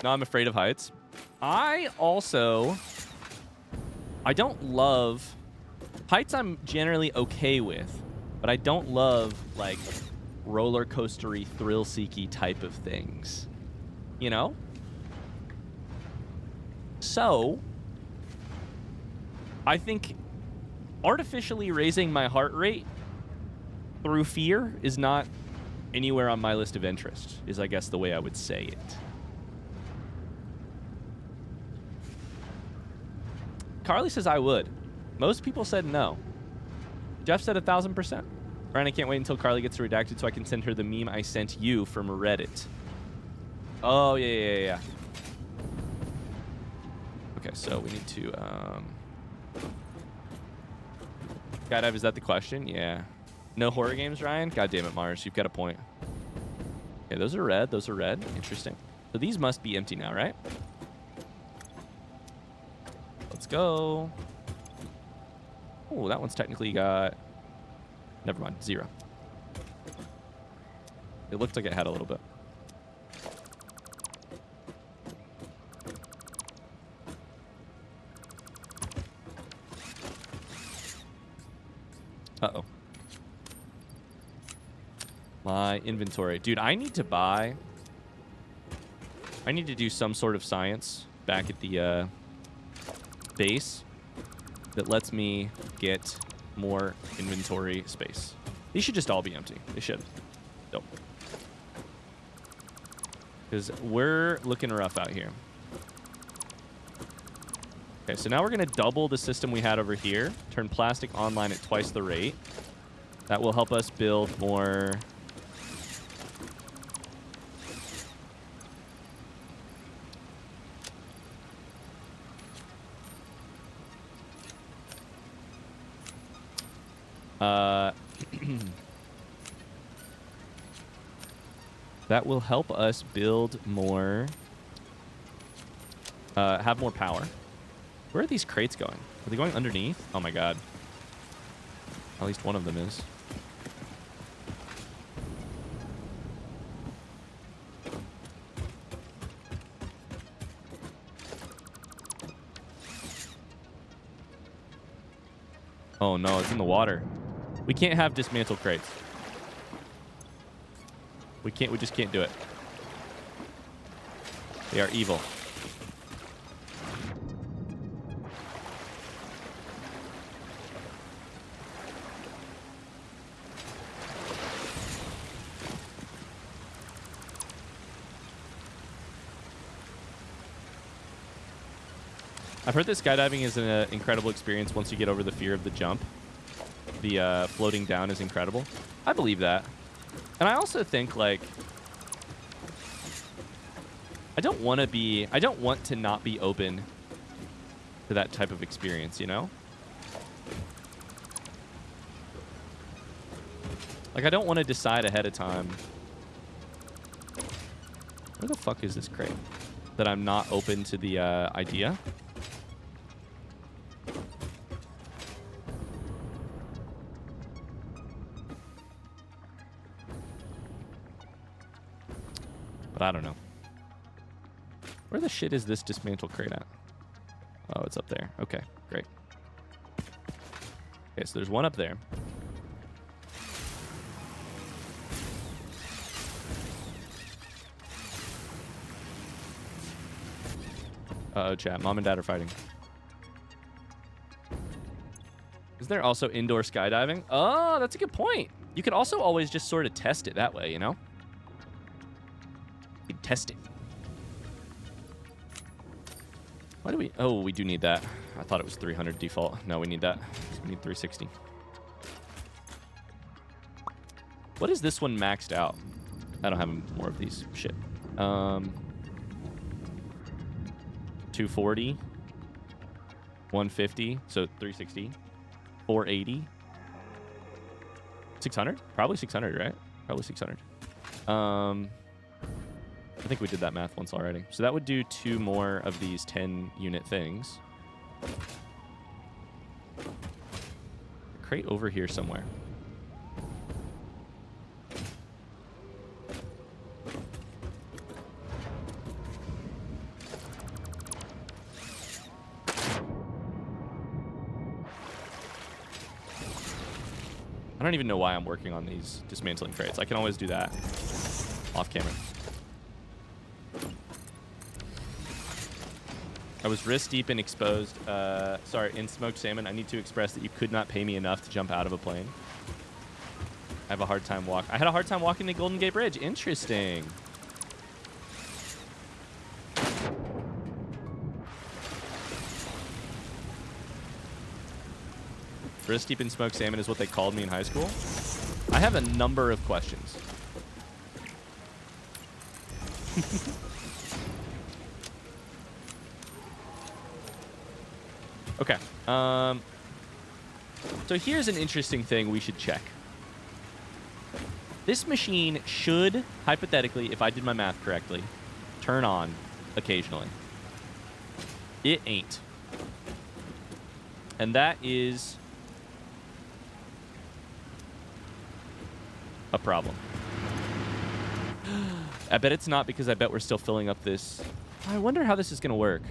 No, I'm afraid of heights. I don't love heights. I'm generally okay with, but I don't love like roller coastery, thrill seeky type of things, you know? So I think artificially raising my heart rate through fear is not anywhere on my list of interest, is I guess the way I would say it. Carly says I would. Most people said no. Jeff said 1,000%. Brian, I can't wait until Carly gets redacted so I can send her the meme I sent you from Reddit. Oh, yeah. Okay, so we need to... Skydive, is that the question? Yeah. No horror games, Ryan? God damn it, Mars. You've got a point. Okay, those are red. Those are red. Interesting. So these must be empty now, right? Let's go. Oh, that one's technically got... Never mind. 0. It looked like it had a little bit. Uh-oh. My inventory. Dude, I need to buy... I need to do some sort of science back at the base that lets me get more inventory space. These should just all be empty. They should. Dope. Because we're looking rough out here. Okay, so now we're going to double the system we had over here. Turn plastic online at twice the rate. That will help us build more... that will help us build more... have more power. Where are these crates going? Are they going underneath? Oh my god. At least one of them is. Oh no, it's in the water. We can't have dismantled crates. We just can't do it. They are evil. I've heard that skydiving is an incredible experience once you get over the fear of the jump. The floating down is incredible. I believe that. And I also think, like, I don't want to not be open to that type of experience, you know? Like, I don't want to decide ahead of time. Where the fuck is this crate? That I'm not open to the idea. But I don't know. Where the shit is this dismantled crate at? Oh, it's up there. Okay, great. Okay, so there's one up there. Uh-oh, chat. Mom and Dad are fighting. Is there also indoor skydiving? Oh, that's a good point. You could also always just sort of test it that way, you know? You could test it. Why do we... Oh, we do need that. I thought it was 300 default. No, we need that. We need 360. What is this one maxed out? I don't have more of these. Shit. 240. 150. So 360. 480. 600? Probably 600, right? Probably 600. I think we did that math once already. So that would do 2 more of these 10-unit things. Crate over here somewhere. I don't even know why I'm working on these dismantling crates. I can always do that off camera. I was wrist deep in exposed, in smoked salmon. I need to express that you could not pay me enough to jump out of a plane. I have a hard time I had a hard time walking the Golden Gate Bridge. Interesting. Wrist deep in smoked salmon is what they called me in high school. I have a number of questions. Okay. So here's an interesting thing we should check. This machine should, hypothetically, if I did my math correctly, turn on occasionally. It ain't. And that is a problem. I bet it's not, because I bet we're still filling up this. I wonder how this is going to work.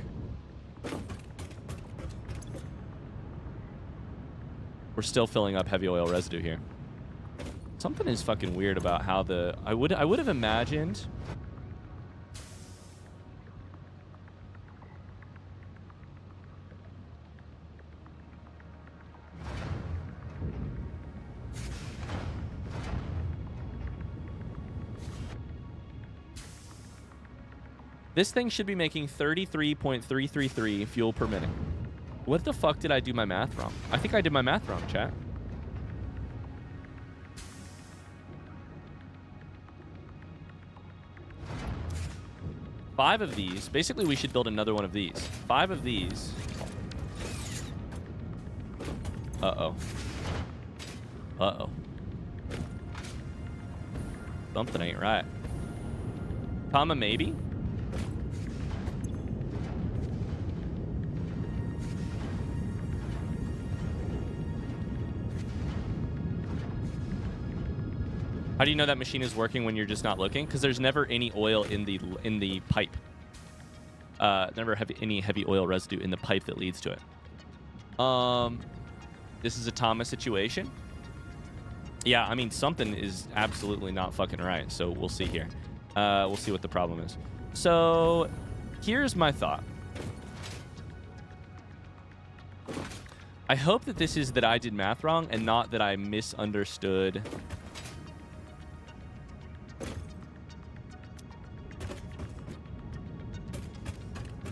We're still filling up heavy oil residue here. Something is fucking weird about how the... I would have imagined... This thing should be making 33.333 fuel per minute. What the fuck did I do my math wrong? I think I did my math wrong, chat. Five of these. Basically, we should build another one of these. 5 of these. Uh-oh. Uh-oh. Something ain't right. Comma, maybe? How do you know that machine is working when you're just not looking? Because there's never any oil in the pipe. Never any heavy oil residue in the pipe that leads to it. This is a Thomas situation. Yeah, I mean, something is absolutely not fucking right. So we'll see here. We'll see what the problem is. So here's my thought. I hope that this is that I did math wrong and not that I misunderstood.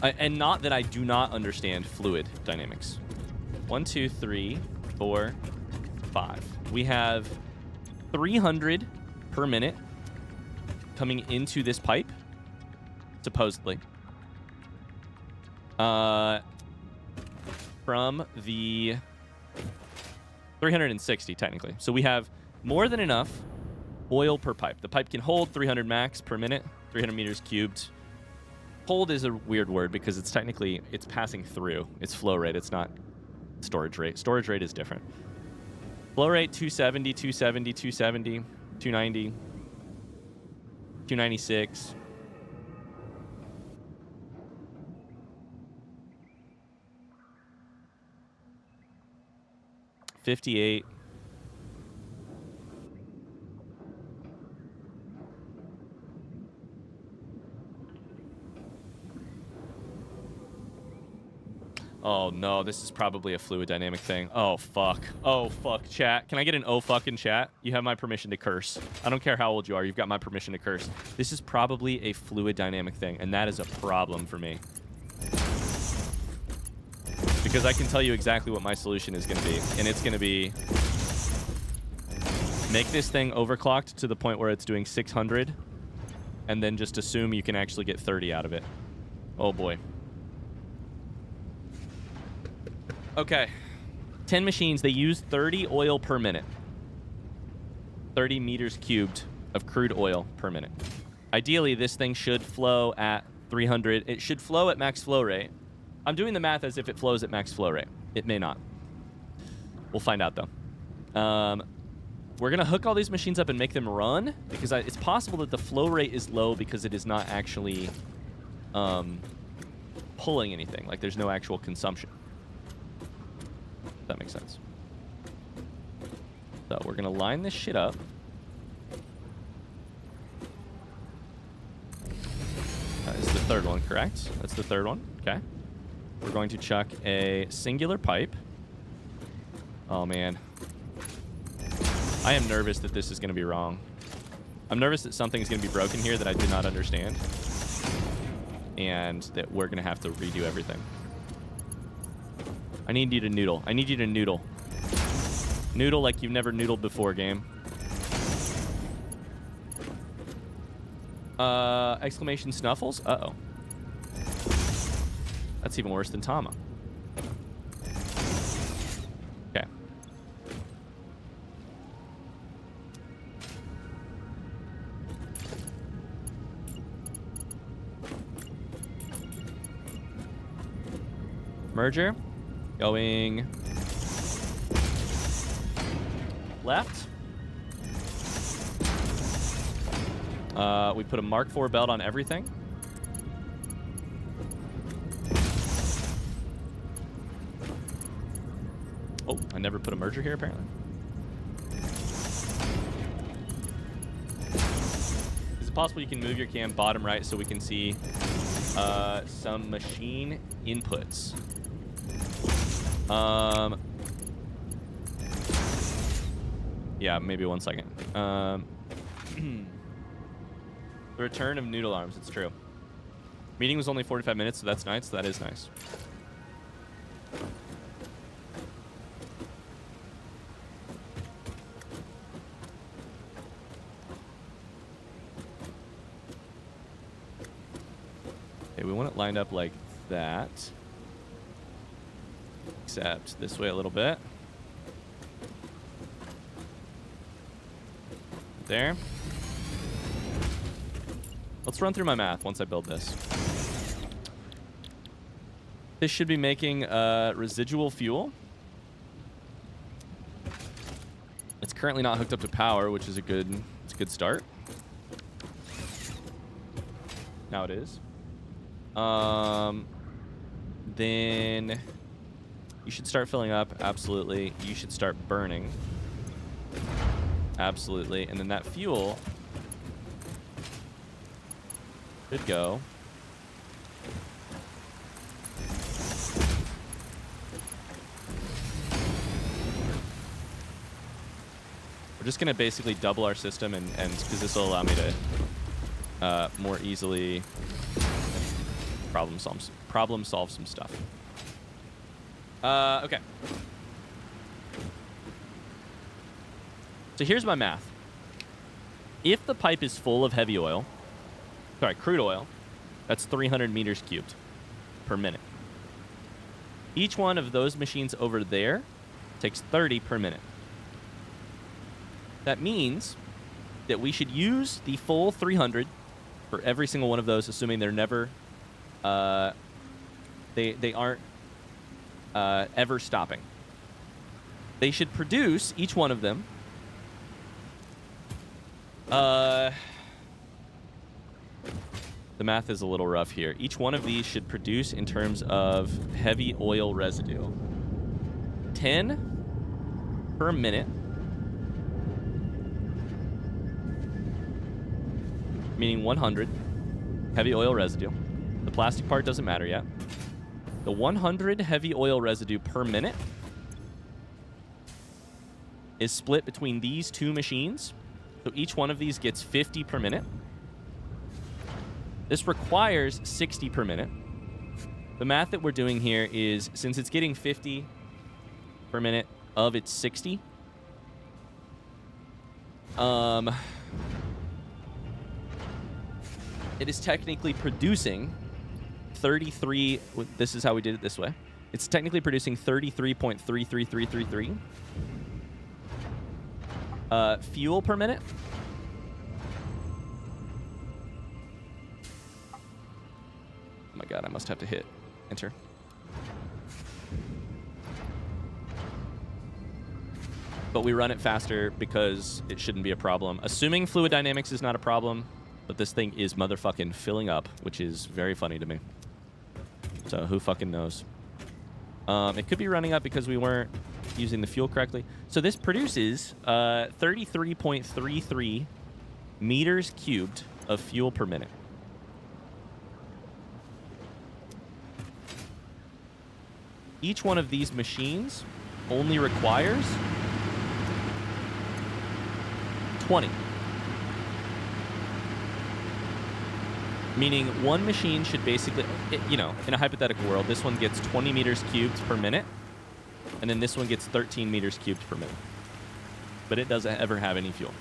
And not that I do not understand fluid dynamics. 1, 2, 3, 4, 5. We have 300 per minute coming into this pipe, supposedly. From the 360, technically. So we have more than enough oil per pipe. The pipe can hold 300 max per minute, 300 meters cubed. Hold is a weird word because it's technically, it's passing through. It's flow rate. It's not storage rate. Storage rate is different. Flow rate, 270, 270, 270, 290, 296. $58. Oh, no, this is probably a fluid dynamic thing. Oh, fuck. Oh, fuck, chat. Can I get an oh, fuck in chat? You have my permission to curse. I don't care how old you are. You've got my permission to curse. This is probably a fluid dynamic thing, and that is a problem for me. Because I can tell you exactly what my solution is going to be, and it's going to be make this thing overclocked to the point where it's doing 600, and then just assume you can actually get 30 out of it. Oh, boy. Okay, 10 machines, they use 30 oil per minute. 30 meters cubed of crude oil per minute. Ideally, this thing should flow at 300. It should flow at max flow rate. I'm doing the math as if it flows at max flow rate. It may not. We'll find out, though. We're going to hook all these machines up and make them run, because it's possible that the flow rate is low because it is not actually pulling anything. Like, there's no actual consumption. That makes sense. So we're gonna line this shit up. That is the third one, correct? That's the third one. Okay. We're going to chuck a singular pipe. Oh man. I am nervous that this is gonna be wrong. I'm nervous that something's gonna be broken here that I did not understand. And that we're gonna have to redo everything. I need you to noodle. I need you to noodle. Noodle like you've never noodled before, game. Exclamation snuffles? Uh-oh. That's even worse than Tama. Okay. Merger. Going left. We put a Mark IV belt on everything. Oh, I never put a merger here, apparently. Is it possible you can move your cam bottom right so we can see some machine inputs? Yeah, maybe 1 second. The return of noodle arms, it's true. Meeting was only 45 minutes, so that's nice. That is nice. Okay, we want it lined up like that. Except this way a little bit. There. Let's run through my math once I build this. This should be making residual fuel. It's currently not hooked up to power, which is a good start. Now it is. Then you should start filling up. Absolutely. You should start burning. Absolutely. And then that fuel should go. We're just going to basically double our system and because this will allow me to more easily problem solve some stuff. Okay. So here's my math. If the pipe is full of heavy oil, sorry, crude oil, that's 300 meters cubed per minute. Each one of those machines over there takes 30 per minute. That means that we should use the full 300 for every single one of those, assuming they're never, they aren't ever stopping. They should produce, each one of them, the math is a little rough here. Each one of these should produce, in terms of heavy oil residue, 10 per minute, meaning 100 heavy oil residue. The plastic part doesn't matter yet. The 100 heavy oil residue per minute is split between these two machines. So each one of these gets 50 per minute. This requires 60 per minute. The math that we're doing here is, since it's getting 50 per minute of its 60, it is technically producing 33. This is how we did it this way. It's technically producing 33.33333 fuel per minute. Oh my god, I must have to hit enter. But we run it faster because it shouldn't be a problem. Assuming fluid dynamics is not a problem, but this thing is motherfucking filling up, which is very funny to me. So who fucking knows? It could be running up because we weren't using the fuel correctly. So this produces 33.33 meters cubed of fuel per minute. Each one of these machines only requires 20. Meaning one machine should basically, in a hypothetical world, this one gets 20 meters cubed per minute, and then this one gets 13 meters cubed per minute. But it doesn't ever have any fuel.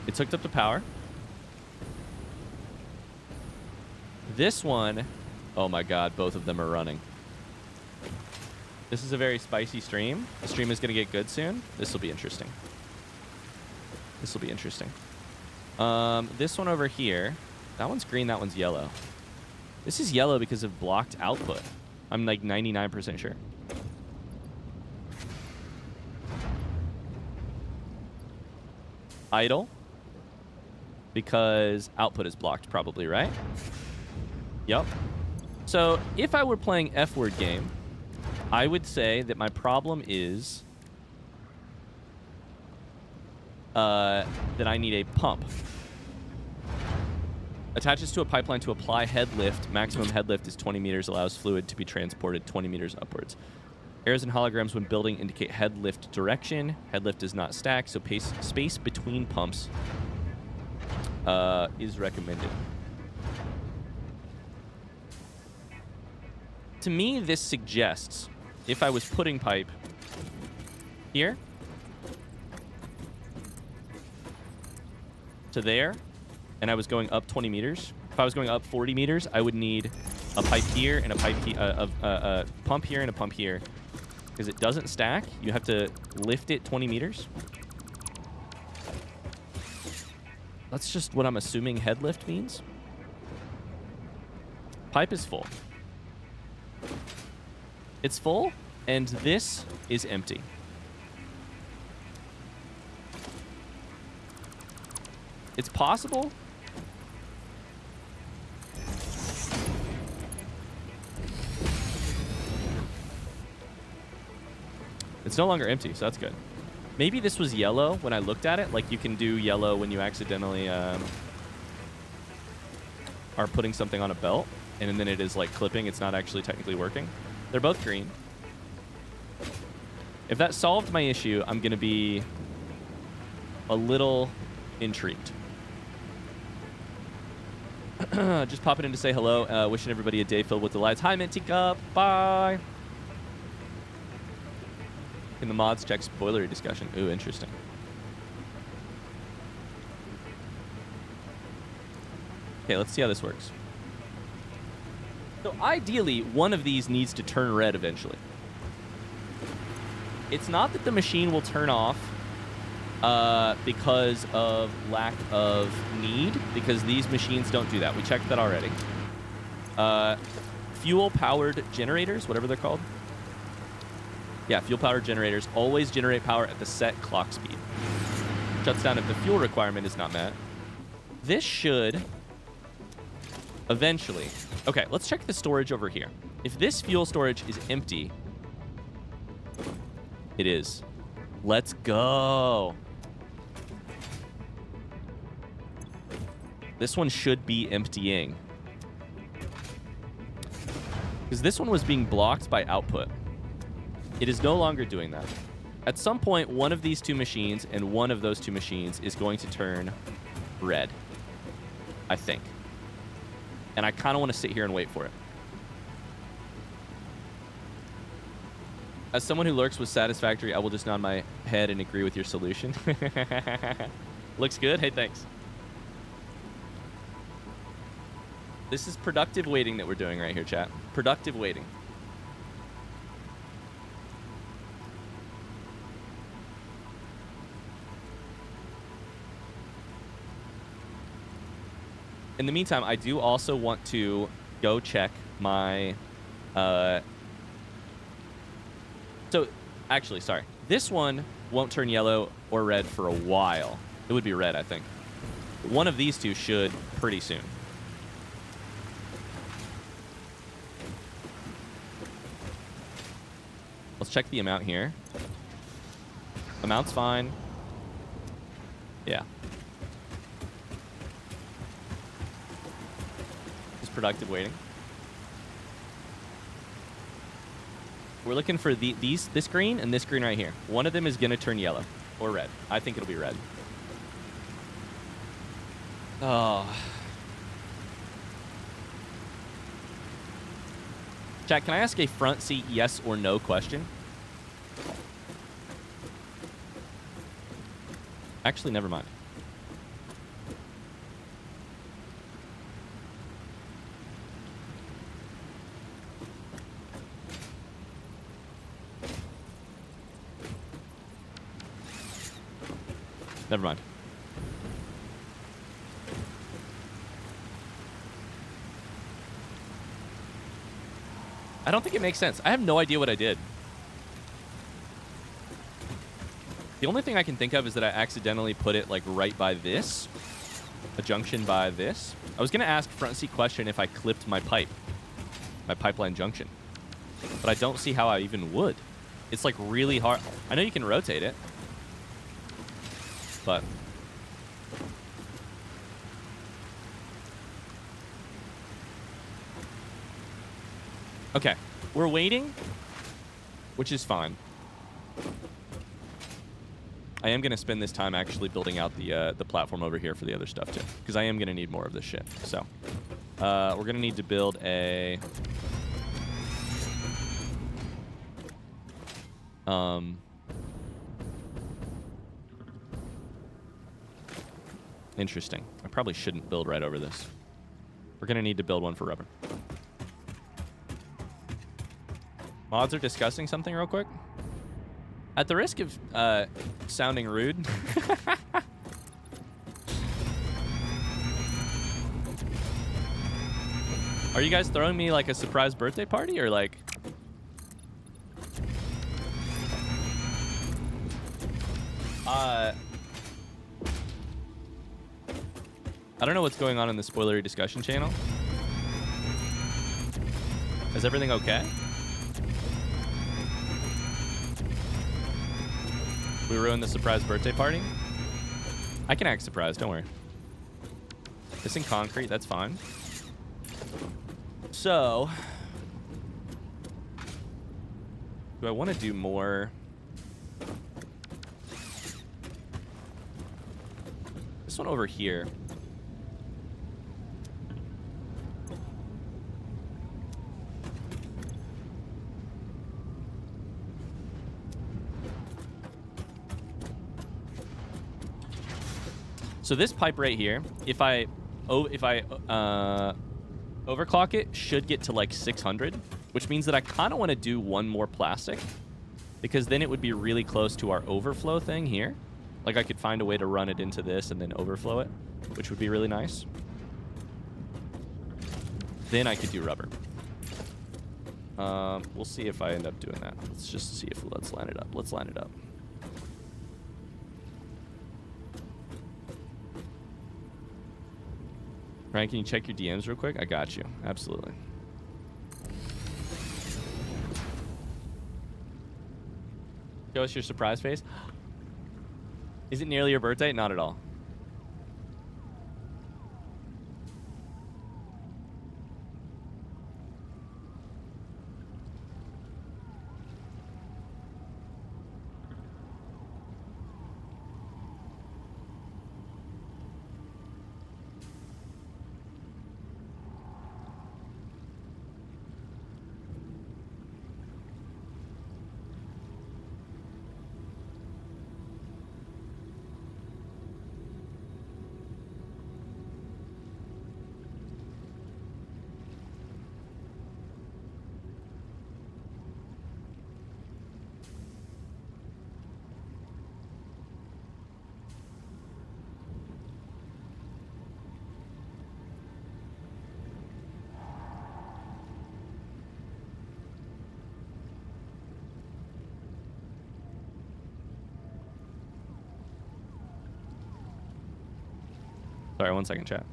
It's hooked up to power. This one, oh my god, both of them are running. This is a very spicy stream. The stream is going to get good soon. This will be interesting. This will be interesting. This one over here, that one's green, that one's yellow. This is yellow because of blocked output. I'm like 99% sure. Idle. Because output is blocked probably, right? Yep. So if I were playing F-word game, I would say that my problem is that I need a pump. Attaches to a pipeline to apply head lift. Maximum head lift is 20 meters, allows fluid to be transported 20 meters upwards. Arrows and holograms when building indicate head lift direction. Head lift does not stack, so space between pumps is recommended. To me, this suggests if I was putting pipe here to there, and I was going up 20 meters, if I was going up 40 meters, I would need a pipe here and a pipe a pump here and a pump here. Because it doesn't stack, you have to lift it 20 meters. That's just what I'm assuming head lift means. Pipe is full. It's full, and this is empty. It's possible. It's no longer empty, so that's good. Maybe this was yellow when I looked at it. Like you can do yellow when you accidentally are putting something on a belt, and then it is like clipping. It's not actually technically working. They're both green. If that solved my issue, I'm going to be a little intrigued. Just popping in to say hello. Wishing everybody a day filled with delights. Hi, Minty Cup. Bye. In the mods check spoilery discussion. Ooh, interesting. Okay, let's see how this works. So ideally, one of these needs to turn red eventually. It's not that the machine will turn off because of lack of need, because these machines don't do that. We checked that already. Fuel-powered generators, whatever they're called. Yeah, fuel-powered generators always generate power at the set clock speed. Shuts down if the fuel requirement is not met. This should eventually... Okay, let's check the storage over here. If this fuel storage is empty... It is. Let's go. This one should be emptying. Because this one was being blocked by output. It is no longer doing that. At some point, one of these two machines and one of those two machines is going to turn red. I think. And I kind of want to sit here and wait for it. As someone who lurks with Satisfactory, I will just nod my head and agree with your solution. Looks good? Hey, thanks. This is productive waiting that we're doing right here, chat. Productive waiting. In the meantime, I do also want to go check my... So, actually, sorry. This one won't turn yellow or red for a while. It would be red, I think. One of these two should pretty soon. Let's check the amount here. Amount's fine. Yeah. Just productive waiting. We're looking for this green and this green right here. One of them is going to turn yellow or red. I think it'll be red. Oh. Chat, can I ask a front seat yes or no question? Actually, never mind. Never mind. I don't think it makes sense. I have no idea what I did. The only thing I can think of is that I accidentally put it like right by this. A junction by this. I was going to ask front seat question if I clipped my pipe. My pipeline junction. But I don't see how I even would. It's like really hard. I know you can rotate it. But... okay. We're waiting. Which is fine. I am going to spend this time actually building out the platform over here for the other stuff too. Because I am going to need more of this shit. So, we're going to need to build a... interesting. I probably shouldn't build right over this. We're going to need to build one for rubber. Mods are discussing something real quick. At the risk of sounding rude. Are you guys throwing me like a surprise birthday party or like... I don't know what's going on in the spoilery discussion channel. Is everything okay? We ruined the surprise birthday party? I can act surprised, don't worry. Missing concrete, that's fine. So... do I want to do more... this one over here. So this pipe right here, if I overclock it, should get to like 600, which means that I kind of want to do one more plastic because then it would be really close to our overflow thing here. Like I could find a way to run it into this and then overflow it, which would be really nice. Then I could do rubber. We'll see if I end up doing that. Let's just see if let's line it up. Let's line it up. Ryan, can you check your DMs real quick? I got you. Absolutely. Show us your surprise face. Is it nearly your birthday? Not at all. Sorry, 1 second, chat.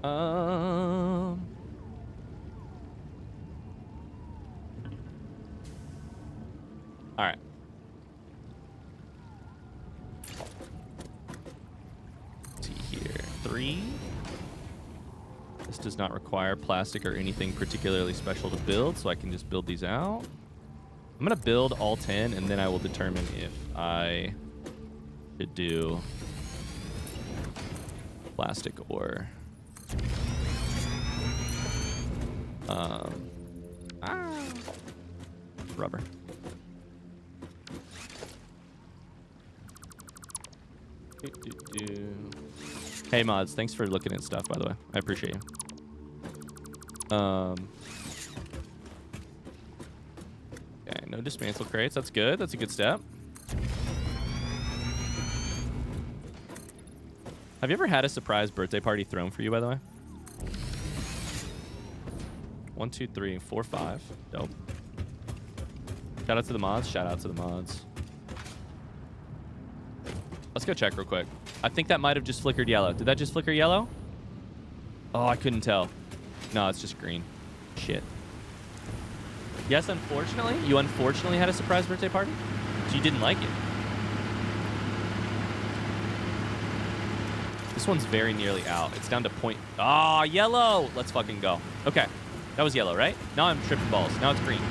All right. Let's see does not require plastic or anything particularly special to build, so I can just build these out. I'm going to build all 10, and then I will determine if I should do plastic or... rubber. Hey mods, thanks for looking at stuff, by the way. I appreciate you. Okay, no dismantle crates. That's good. That's a good step. Have you ever had a surprise birthday party thrown for you, by the way? 1, 2, 3, 4, 5. Dope. Shout out to the mods. Shout out to the mods. Let's go check real quick. I think that might have just flickered yellow. Did that just flicker yellow? Oh, I couldn't tell. No, it's just green. Shit. Yes, unfortunately. You unfortunately had a surprise birthday party? So you didn't like it. This one's very nearly out. It's down to point... Ah, yellow! Let's fucking go. Okay. That was yellow, right? Now I'm tripping balls. Now it's green.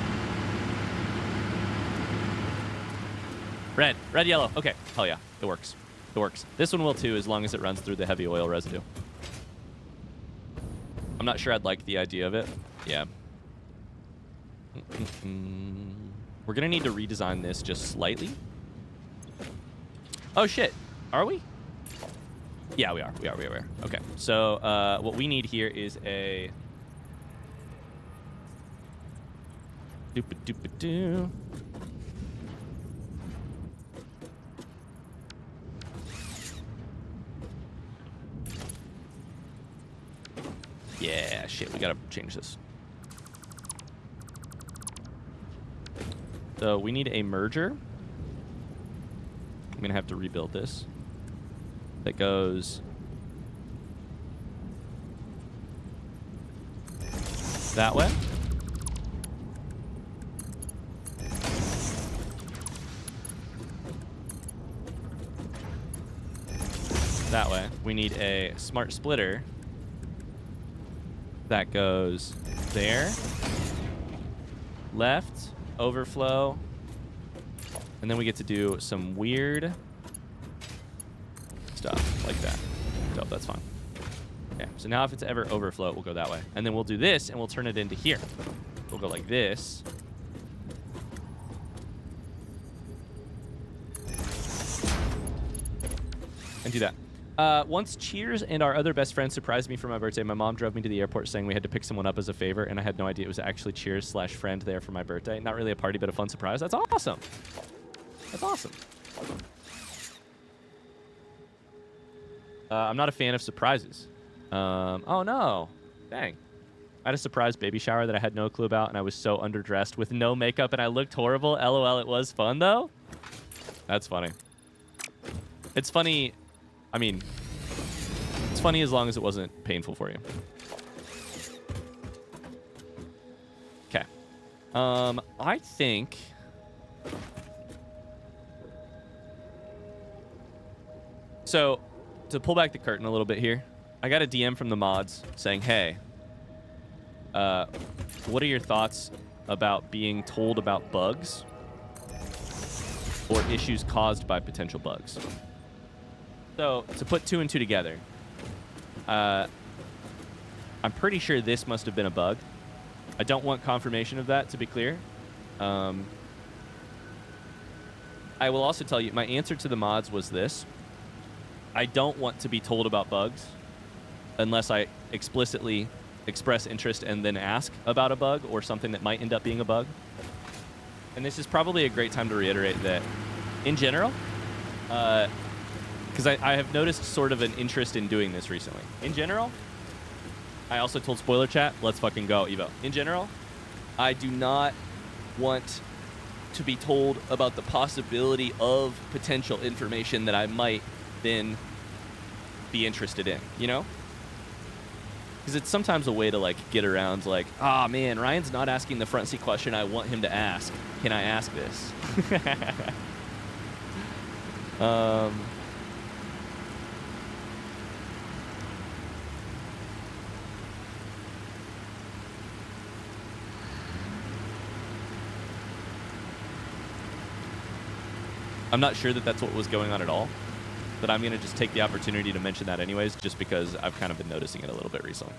Red. Red, yellow. Okay. Hell yeah. It works. It works. This one will too, as long as it runs through the heavy oil residue. I'm not sure I'd like the idea of it. Yeah. We're going to need to redesign this just slightly. Oh, shit. Are we? Yeah, we are. We are. Okay. So what we need here is a... Doop-a-doop-a-doo. Yeah, shit, we gotta change this. So we need a merger. I'm gonna have to rebuild this. That goes that way. That way. We need a smart splitter that goes there, left, overflow, and then we get to do some weird stuff like that. Dope, that's fine. Okay, so now if it's ever overflow, we'll go that way. And then we'll do this, and we'll turn it into here. We'll go like this. And do that. Once Cheers and our other best friend surprised me for my birthday. My mom drove me to the airport saying we had to pick someone up as a favor, and I had no idea it was actually Cheers/friend there for my birthday. Not really a party, but a fun surprise. That's awesome. That's awesome. I'm not a fan of surprises. Oh, no. Dang. I had a surprise baby shower that I had no clue about, and I was so underdressed with no makeup, and I looked horrible. LOL, it was fun, though. That's funny. It's funny... I mean, it's funny as long as it wasn't painful for you. Okay. I think... So, to pull back the curtain a little bit here, I got a DM from the mods saying, hey, what are your thoughts about being told about bugs or issues caused by potential bugs? So, to put 2 and 2 together, I'm pretty sure this must have been a bug. I don't want confirmation of that, to be clear. I will also tell you, my answer to the mods was this. I don't want to be told about bugs unless I explicitly express interest and then ask about a bug or something that might end up being a bug. And this is probably a great time to reiterate that, in general, because I have noticed sort of an interest in doing this recently. In general, I also told Spoiler Chat, let's fucking go, Evo. In general, I do not want to be told about the possibility of potential information that I might then be interested in, you know? Because it's sometimes a way to, like, get around, like, ah, man, Ryan's not asking the front seat question I want him to ask. Can I ask this? I'm not sure that that's what was going on at all, but I'm going to just take the opportunity to mention that anyways, just because I've kind of been noticing it a little bit recently.